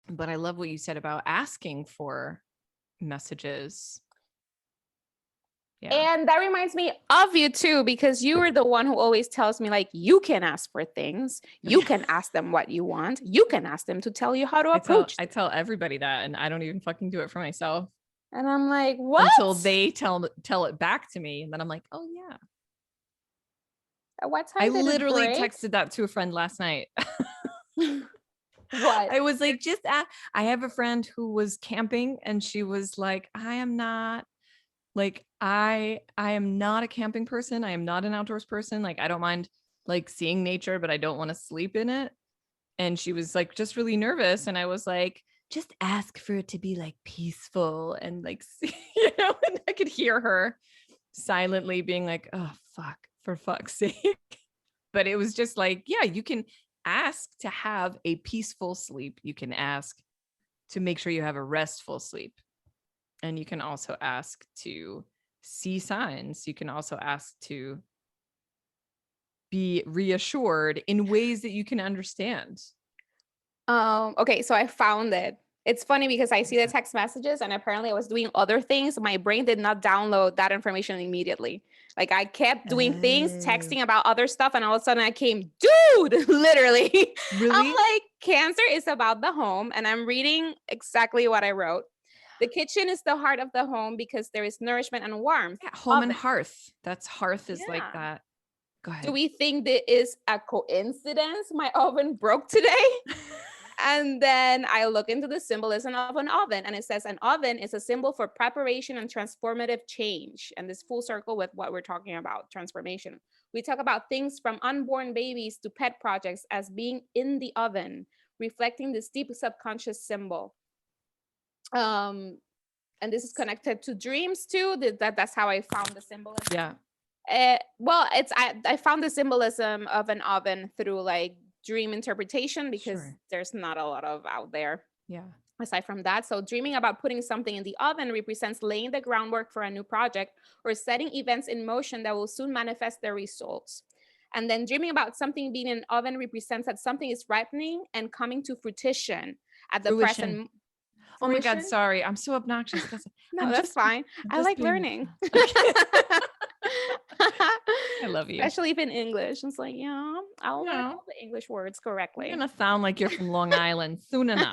[SPEAKER 1] But I love what you said about asking for messages. Yeah.
[SPEAKER 2] And that reminds me of you too, because you were the one who always tells me like, you can ask for things. You can ask them what you want. You can ask them to tell you how to approach.
[SPEAKER 1] I tell everybody that, and I don't even fucking do it for myself.
[SPEAKER 2] And I'm like, what?
[SPEAKER 1] Until they tell it back to me. And then I'm like, oh yeah.
[SPEAKER 2] At what time
[SPEAKER 1] I literally texted that to a friend last night.
[SPEAKER 2] What?
[SPEAKER 1] I was like, I have a friend who was camping and she was like, I am not a camping person. I am not an outdoors person. Like, I don't mind like seeing nature, but I don't want to sleep in it. And she was like, just really nervous. And I was like, just ask for it to be like peaceful and like, and I could hear her silently being like, oh, fuck, for fuck's sake. But it was just like, yeah, you can ask to have a peaceful sleep. You can ask to make sure you have a restful sleep. And you can also ask to see signs. You can also ask to be reassured in ways that you can understand.
[SPEAKER 2] Okay, so I found it. It's funny because I see the text messages and apparently I was doing other things. My brain did not download that information immediately. Like I kept doing things, texting about other stuff, and all of a sudden I came, dude, literally.
[SPEAKER 1] Really?
[SPEAKER 2] I'm like, Cancer is about the home, and I'm reading exactly what I wrote. The kitchen is the heart of the home because there is nourishment and warmth.
[SPEAKER 1] Yeah, home and
[SPEAKER 2] Oven.
[SPEAKER 1] hearth. That's hearth is like
[SPEAKER 2] Yeah.
[SPEAKER 1] that. Go ahead.
[SPEAKER 2] Do we think that is a coincidence? My oven broke today. And then I look into the symbolism of an oven, and it says an oven is a symbol for preparation and transformative change. And this full circle with what we're talking about, transformation. We talk about things from unborn babies to pet projects as being in the oven, reflecting this deep subconscious symbol. And this is connected to dreams too. That's how I found the symbolism.
[SPEAKER 1] Yeah.
[SPEAKER 2] Well, I found the symbolism of an oven through like dream interpretation because there's not a lot of out there.
[SPEAKER 1] Yeah.
[SPEAKER 2] Aside from that, so dreaming about putting something in the oven represents laying the groundwork for a new project or setting events in motion that will soon manifest their results. And then dreaming about something being in an oven represents that something is ripening and coming to fruition at the present.
[SPEAKER 1] Oh my God, sorry. I'm so obnoxious.
[SPEAKER 2] No, that's fine. I like learning.
[SPEAKER 1] I love you.
[SPEAKER 2] Especially if in English. It's like, yeah, I'll learn all the English words correctly.
[SPEAKER 1] You're going to sound like you're from Long Island soon enough.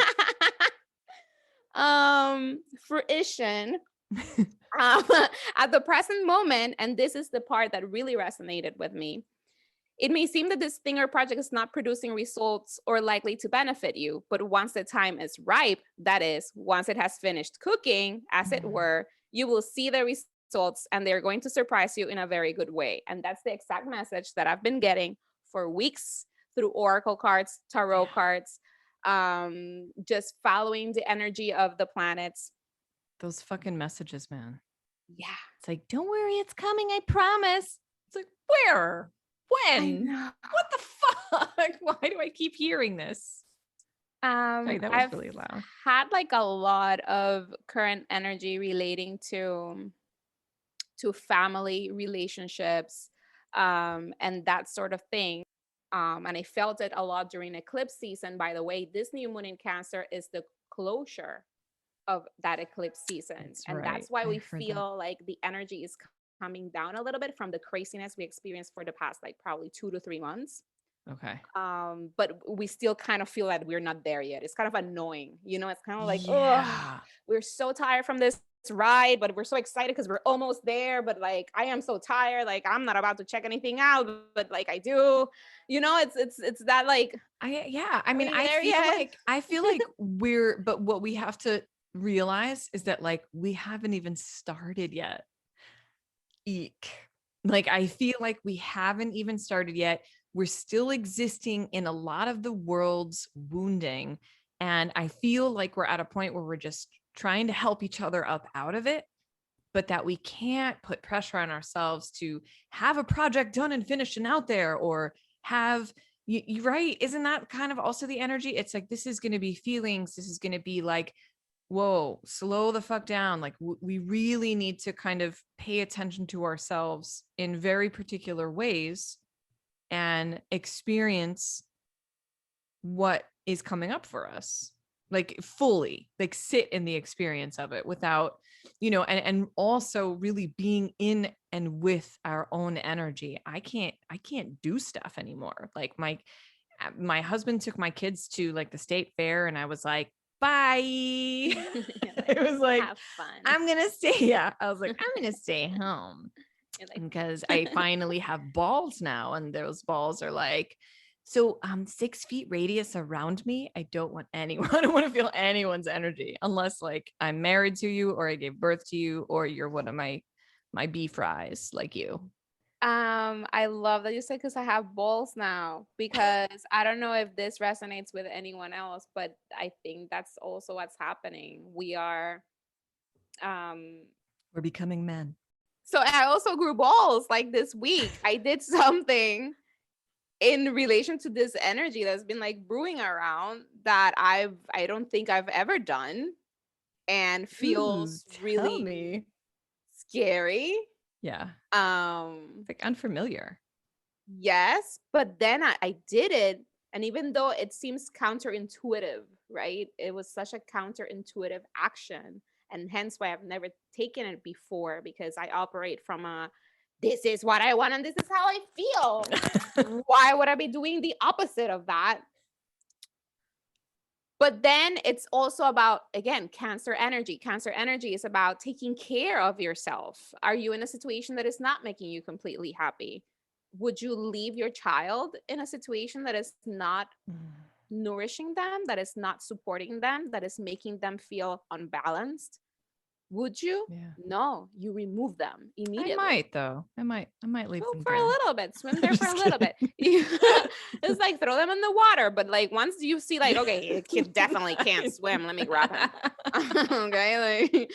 [SPEAKER 2] Fruition. At the present moment, and this is the part that really resonated with me, it may seem that this thing or project is not producing results or likely to benefit you, but once the time is ripe, that is, once it has finished cooking, as it were, you will see the results and they're going to surprise you in a very good way. And that's the exact message that I've been getting for weeks through oracle cards, tarot cards, just following the energy of the planets.
[SPEAKER 1] Those fucking messages, man.
[SPEAKER 2] Yeah.
[SPEAKER 1] It's like, don't worry, it's coming, I promise. It's like, where? When? What the fuck? Why do I keep hearing this? Sorry, that was really loud.
[SPEAKER 2] Had like a lot of current energy relating to family relationships, and that sort of thing. And I felt it a lot during eclipse season. By the way, this new moon in Cancer is the closure of that eclipse season. That's why we feel like the energy is coming down a little bit from the craziness we experienced for the past like probably 2 to 3 months.
[SPEAKER 1] Okay.
[SPEAKER 2] But we still kind of feel that we're not there yet. It's kind of annoying, you know. It's kind of like, oh, we're so tired from this ride, but we're so excited because we're almost there. But like, I am so tired. Like, I'm not about to check anything out, but like I do, you know. It's that like,
[SPEAKER 1] I mean, I feel like but what we have to realize is that like we haven't even started yet. Eek. Like, I feel like we haven't even started yet. We're still existing in a lot of the world's wounding. And I feel like we're at a point where we're just trying to help each other up out of it, but that we can't put pressure on ourselves to have a project done and finished and out there, or have you right. Isn't that kind of also the energy? It's like, this is going to be feelings. This is going to be like, whoa, slow the fuck down. Like we really need to kind of pay attention to ourselves in very particular ways and experience what is coming up for us, like fully, like sit in the experience of it without, you know, and also really being in and with our own energy. I can't do stuff anymore. Like my husband took my kids to like the state fair, and I was like, bye. It was like, have fun. I'm gonna stay. Yeah, I was like, I'm gonna stay home because I finally have balls now, and those balls are like, so 6 feet radius around me. I don't want anyone. I don't want to feel anyone's energy unless like I'm married to you, or I gave birth to you, or you're one of my bee fries like you.
[SPEAKER 2] I love that you said because I have balls now, because I don't know if this resonates with anyone else, but I think that's also what's happening. We're
[SPEAKER 1] becoming men.
[SPEAKER 2] So I also grew balls like this week. I did something in relation to this energy that's been like brewing around that I don't think I've ever done, and feels really scary.
[SPEAKER 1] Yeah. Like unfamiliar.
[SPEAKER 2] Yes, but then I did it, and even though it seems counterintuitive right? It was such a counterintuitive action. And hence why I've never taken it before, because I operate from a, this is what I want and this is how I feel. Why would I be doing the opposite of that? But then it's also about, again, Cancer energy. Cancer energy is about taking care of yourself. Are you in a situation that is not making you completely happy? Would you leave your child in a situation that is not nourishing them, that is not supporting them, that is making them feel unbalanced? Would you?
[SPEAKER 1] Yeah.
[SPEAKER 2] No, you remove them immediately.
[SPEAKER 1] I might though. I might leave
[SPEAKER 2] Go
[SPEAKER 1] them
[SPEAKER 2] for
[SPEAKER 1] there.
[SPEAKER 2] a little bit, swim there for a little bit. It's like throw them in the water, but like once you see like, okay, the kid definitely can't swim, let me grab him. Okay, like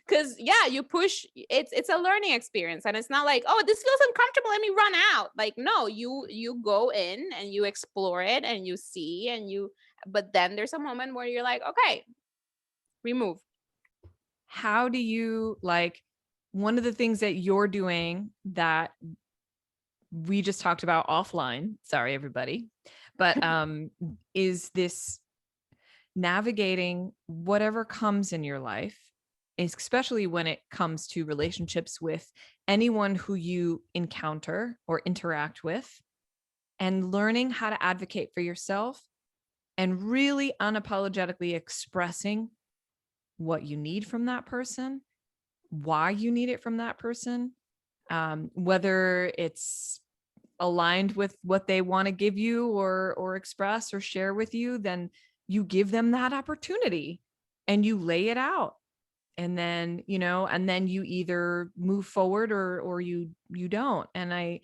[SPEAKER 2] because yeah, you push, it's a learning experience, and it's not like, oh, this feels uncomfortable, let me run out. Like, no, you go in and you explore it and you see and you, but then there's a moment where you're like, okay, remove.
[SPEAKER 1] How do you, like, one of the things that you're doing that we just talked about offline, sorry everybody, but is this navigating whatever comes in your life, especially when it comes to relationships with anyone who you encounter or interact with, and learning how to advocate for yourself and really unapologetically expressing what you need from that person, why you need it from that person, whether it's aligned with what they want to give you or express or share with you, then you give them that opportunity and you lay it out. And then, and then you either move forward or you don't. And I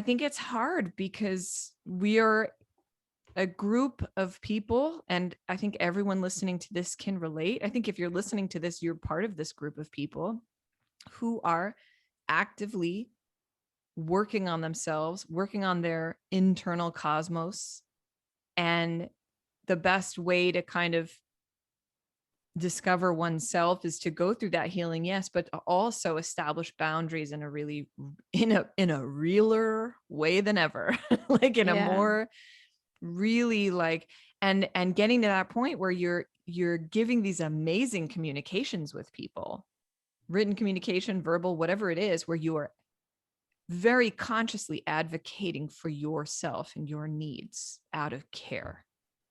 [SPEAKER 1] think it's hard because we are a group of people, and I think everyone listening to this can relate. I think if you're listening to this, you're part of this group of people who are actively working on themselves, working on their internal cosmos. And the best way to kind of discover oneself is to go through that healing, yes, but to also establish boundaries in a really in a realer way than ever. Like in a more really like, and getting to that point where you're giving these amazing communications with people, written communication, verbal, whatever it is, where you are very consciously advocating for yourself and your needs out of care.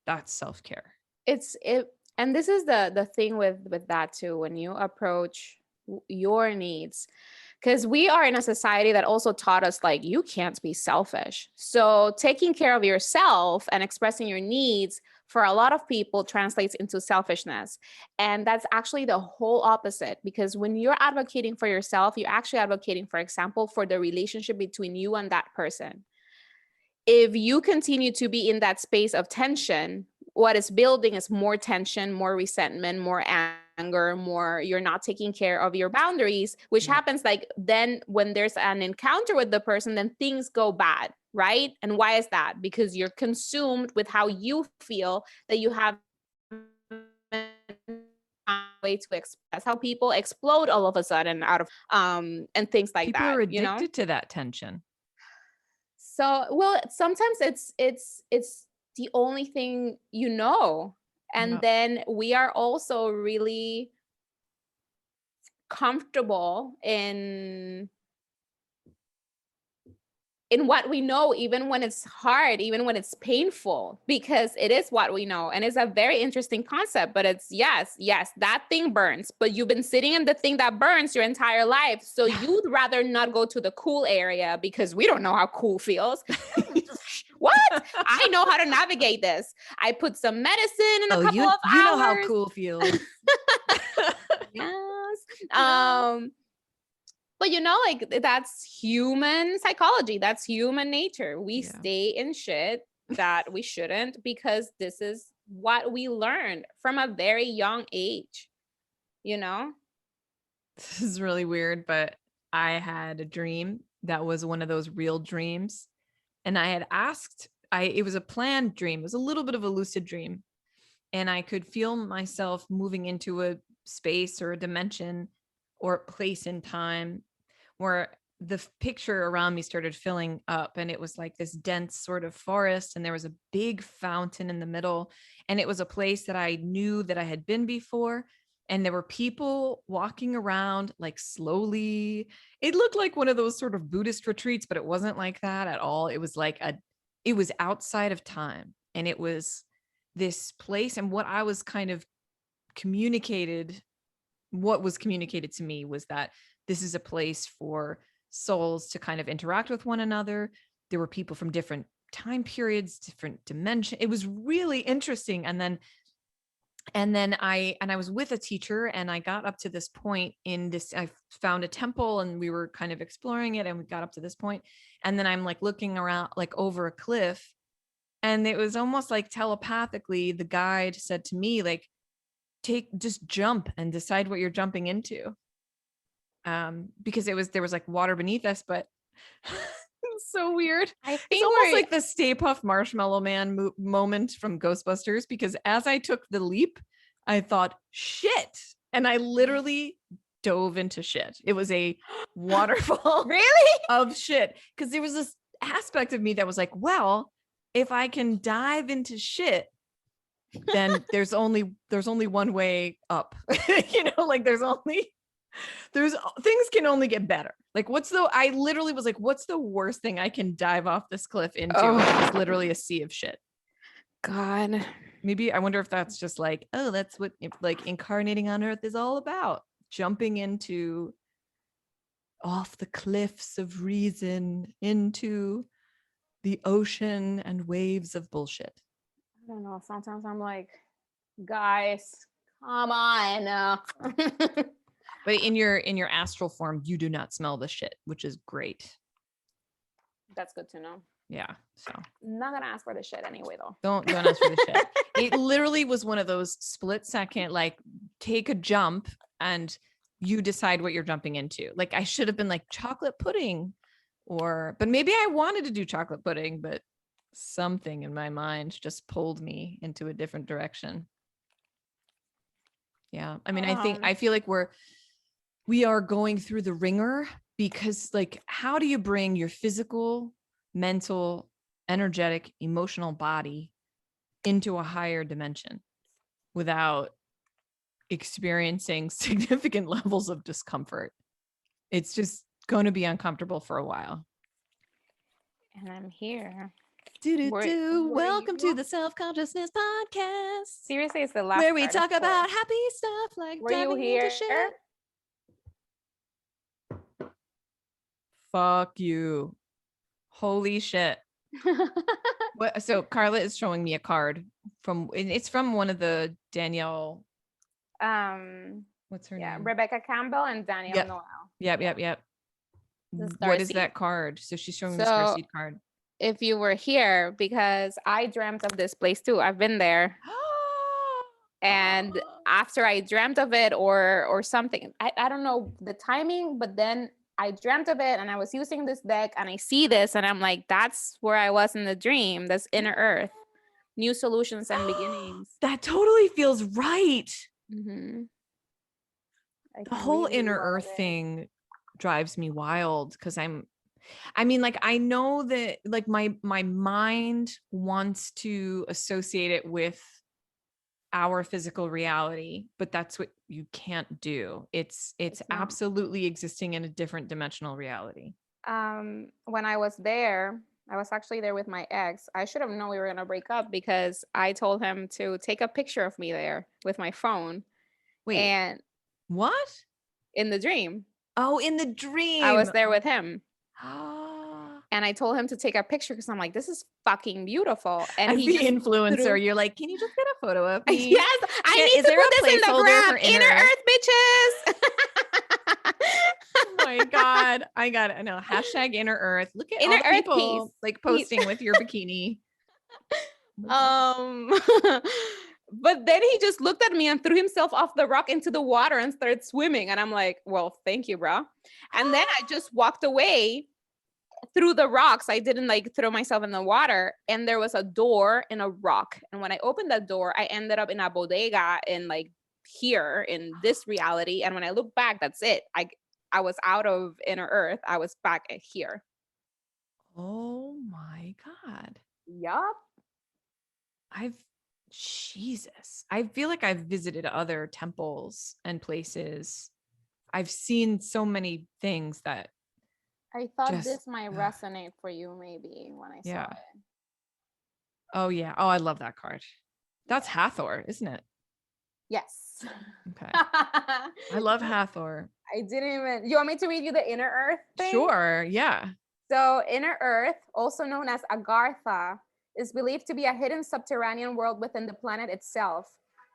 [SPEAKER 1] That's self-care.
[SPEAKER 2] And this is the thing with that too, when you approach your needs, because we are in a society that also taught us like, you can't be selfish. So taking care of yourself and expressing your needs for a lot of people translates into selfishness. And that's actually the whole opposite, because when you're advocating for yourself, you're actually advocating, for example, for the relationship between you and that person. If you continue to be in that space of tension, what is building is more tension, more resentment, more anger, more you're not taking care of your boundaries, which happens like then when there's an encounter with the person, then things go bad, right? And why is that? Because you're consumed with how you feel, that you have way to express, how people explode all of a sudden out of and things like
[SPEAKER 1] people
[SPEAKER 2] that.
[SPEAKER 1] are addicted to that tension.
[SPEAKER 2] So, well, sometimes it's the only thing you know. And then we are also really comfortable in what we know, even when it's hard, even when it's painful, because it is what we know. And it's a very interesting concept, but it's yes, that thing burns, but you've been sitting in the thing that burns your entire life. So you'd rather not go to the cool area because we don't know how cool feels. What? I know how to navigate this. I put some medicine in a couple of hours.
[SPEAKER 1] You know how cool feels.
[SPEAKER 2] Yes. But like that's human psychology. That's human nature. We stay in shit that we shouldn't because this is what we learned from a very young age.
[SPEAKER 1] This is really weird, but I had a dream that was one of those real dreams. And I had asked, it was a planned dream. It was a little bit of a lucid dream. And I could feel myself moving into a space or a dimension or a place in time where the picture around me started filling up, and it was like this dense sort of forest, and there was a big fountain in the middle, and it was a place that I knew that I had been before, and there were people walking around like slowly. It looked like one of those sort of Buddhist retreats, but it wasn't like that at all. It was like it was outside of time, and it was this place. And what was communicated to me was that this is a place for souls to kind of interact with one another. There were people from different time periods, different dimensions. It was really interesting. And then I was with a teacher, and I got up to this point in this, I found a temple, and we were kind of exploring it, and we got up to this point, and then I'm like looking around like over a cliff, and it was almost like telepathically the guide said to me, like, just jump and decide what you're jumping into. Because there was like water beneath us, but it's so weird. It's almost like the Stay Puft Marshmallow Man moment from Ghostbusters, because as I took the leap, I thought, shit. And I literally dove into shit. It was a waterfall
[SPEAKER 2] Really?
[SPEAKER 1] of shit. Because there was this aspect of me that was like, well, if I can dive into shit, then there's only one way up. Like there's things can only get better. Like I literally was like, what's the worst thing I can dive off this cliff into? Oh. It's literally a sea of shit.
[SPEAKER 2] God.
[SPEAKER 1] Maybe I wonder if that's just like, oh, that's what like incarnating on Earth is all about. Jumping into off the cliffs of reason into the ocean and waves of bullshit.
[SPEAKER 2] I don't know. Sometimes I'm like, guys, come on.
[SPEAKER 1] But in your astral form, you do not smell the shit, which is great.
[SPEAKER 2] That's good to know.
[SPEAKER 1] Yeah. So
[SPEAKER 2] I'm not gonna ask for the shit anyway, though.
[SPEAKER 1] Don't ask for the shit. It literally was one of those split second, like, take a jump and you decide what you're jumping into. Like, I should have been like chocolate pudding, but maybe I wanted to do chocolate pudding, but something in my mind just pulled me into a different direction. Yeah. I mean, I feel like we are going through the ringer, because like, how do you bring your physical, mental, energetic, emotional body into a higher dimension without experiencing significant levels of discomfort? It's just going to be uncomfortable for a while.
[SPEAKER 2] And I'm here.
[SPEAKER 1] Welcome to the Self-Consciousness Podcast.
[SPEAKER 2] Seriously, it's the last
[SPEAKER 1] where we talk about happy stuff like diving into shit. Fuck you. Holy shit. So Carla is showing me a card it's from one of the Danielle. What's her name?
[SPEAKER 2] Rebecca Campbell and Danielle Noel.
[SPEAKER 1] Yep. What is that card? So she's showing me the Starseed card.
[SPEAKER 2] If you were here, because I dreamt of this place too. I've been there. And after I dreamt of it or something, I don't know the timing, but then I dreamt of it and I was using this deck and I see this and I'm like, that's where I was in the dream. That's inner earth, new solutions and beginnings.
[SPEAKER 1] That totally feels right.
[SPEAKER 2] Mm-hmm.
[SPEAKER 1] The whole inner earth thing drives me wild, because I know that like my mind wants to associate it with our physical reality, but that's what you can't do. It's absolutely existing in a different dimensional reality.
[SPEAKER 2] When I was there, I was actually there with my ex. I should have known we were going to break up, because I told him to take a picture of me there with my phone.
[SPEAKER 1] Wait,
[SPEAKER 2] and
[SPEAKER 1] what?
[SPEAKER 2] In the dream.
[SPEAKER 1] Oh, in the dream.
[SPEAKER 2] I was there with him. And I told him to take a picture, because I'm like, this is fucking beautiful. And
[SPEAKER 1] as the influencer, you're like, can you just get a photo of me?
[SPEAKER 2] Yes, I need to put this in the gram. Inner Earth, bitches.
[SPEAKER 1] Oh my God. I got it. I know. Hashtag Inner Earth. Look at all the people like posting with your bikini.
[SPEAKER 2] But then he just looked at me and threw himself off the rock into the water and started swimming. And I'm like, well, thank you, bro. And then I just walked away through the rocks. I didn't like throw myself in the water, and there was a door in a rock. And when I opened that door, I ended up in a bodega in like here in this reality. And when I look back, that's it. I was out of inner earth, I was back here.
[SPEAKER 1] Oh my God.
[SPEAKER 2] Yup.
[SPEAKER 1] Jesus. I feel like I've visited other temples and places. I've seen so many things that
[SPEAKER 2] I thought
[SPEAKER 1] just,
[SPEAKER 2] this might resonate for you maybe when I saw it.
[SPEAKER 1] Oh yeah. Oh, I love that card. That's Hathor, isn't it?
[SPEAKER 2] Yes.
[SPEAKER 1] Okay. I love Hathor.
[SPEAKER 2] I didn't even. You want me to read you the inner earth thing?
[SPEAKER 1] Sure. Yeah.
[SPEAKER 2] So inner earth, also known as Agartha, is believed to be a hidden subterranean world within the planet itself.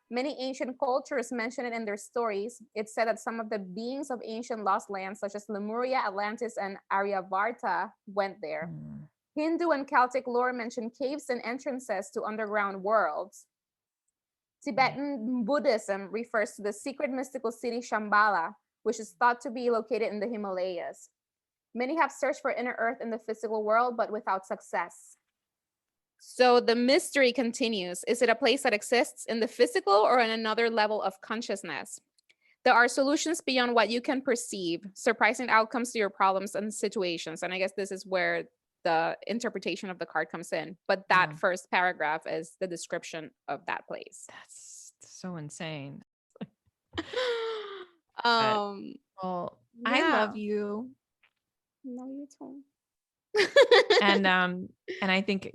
[SPEAKER 2] Many ancient cultures mention it in their stories. It's said that some of the beings of ancient lost lands, such as Lemuria, Atlantis, and Aryavarta, went there. Hindu and Celtic lore mention caves and entrances to underground worlds. Tibetan Buddhism refers to the secret mystical city Shambhala, which is thought to be located in the Himalayas. Many have searched for inner earth in the physical world, but without success. So the mystery continues. Is it a place that exists in the physical or in another level of consciousness? There are solutions beyond what you can perceive, surprising outcomes to your problems and situations. And I guess this is where the interpretation of the card comes in. But that first paragraph is the description of that place.
[SPEAKER 1] That's so insane.
[SPEAKER 2] Well,
[SPEAKER 1] I love you.
[SPEAKER 2] No, you too.
[SPEAKER 1] And I think,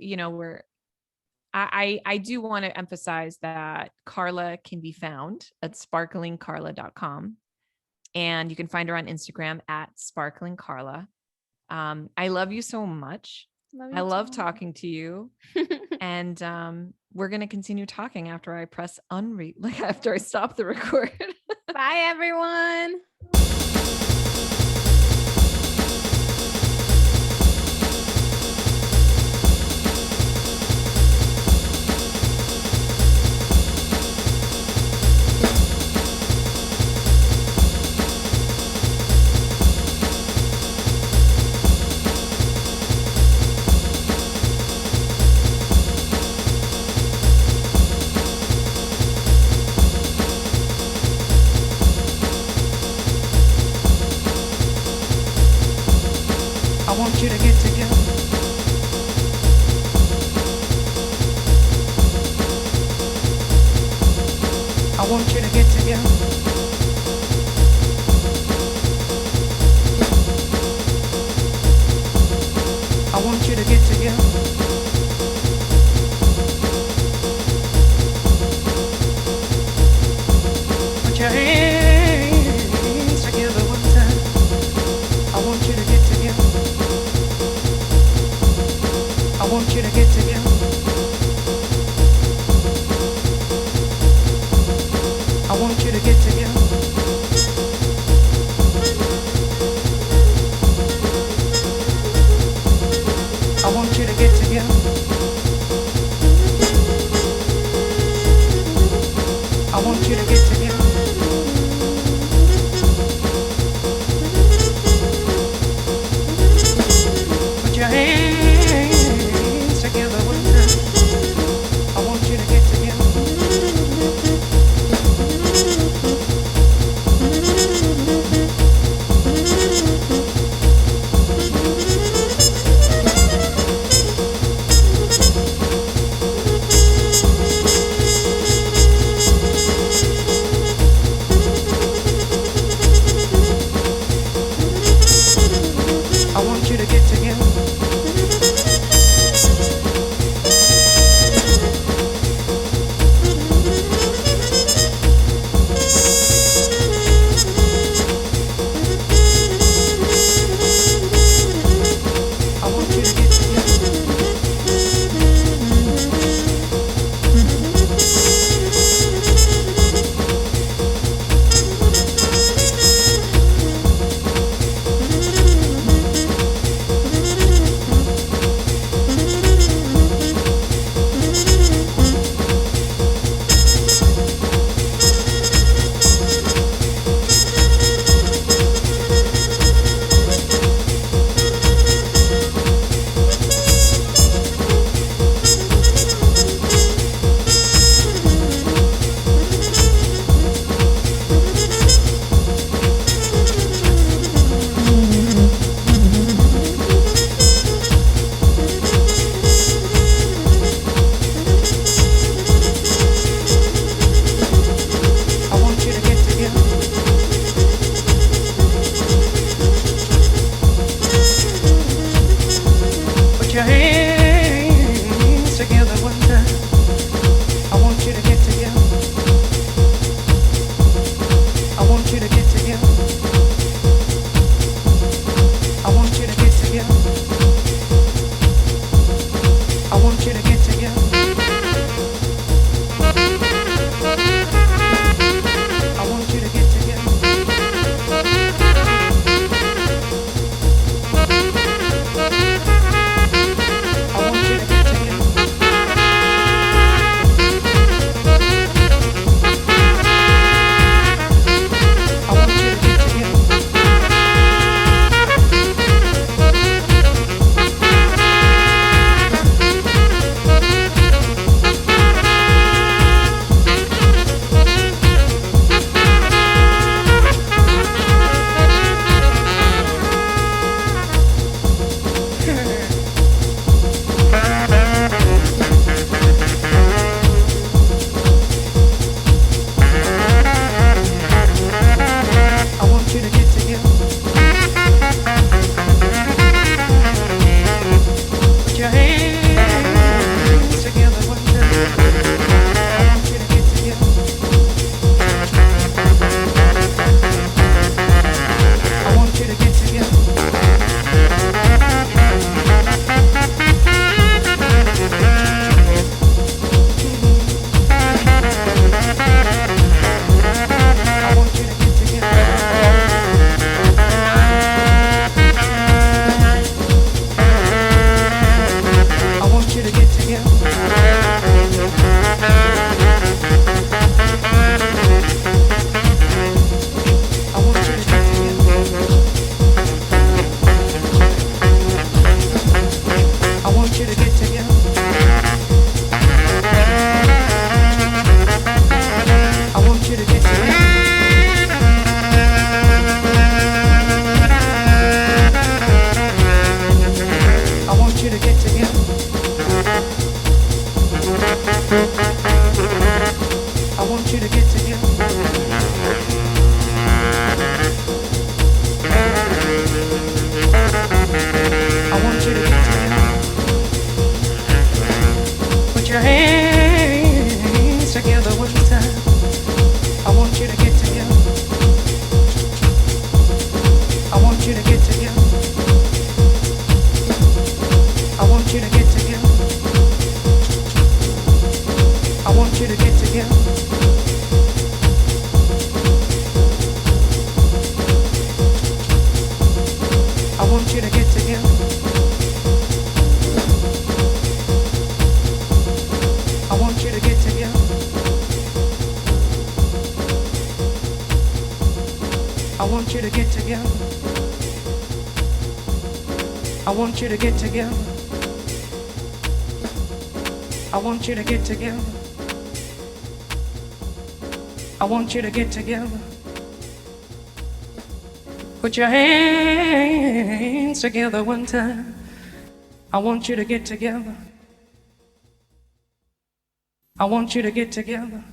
[SPEAKER 1] I do want to emphasize that Carla can be found at sparklingcarla.com, and you can find her on Instagram at sparklingcarla. I love you so much. I love talking to you. And we're going to continue talking after I press after I stop the record.
[SPEAKER 2] Bye, everyone.
[SPEAKER 3] I want you to get together. I want you to get together. I want you to get together. Put your hands together one time. I want you to get together. I want you to get together. I want you to get together. I want you to get together. I want you to get together. Put your hands together one time. I want you to get together. want you to get together. I want you to get together. Put your hands together one time. I want you to get together. I want you to get together. I want you to get together. I want you to get together. I want you to get together. I want you to get together. I want you to get together. I want you to get together. I want you to get together. I want you to get together. Put your hands together one time. I want you to get together. I want you to get together.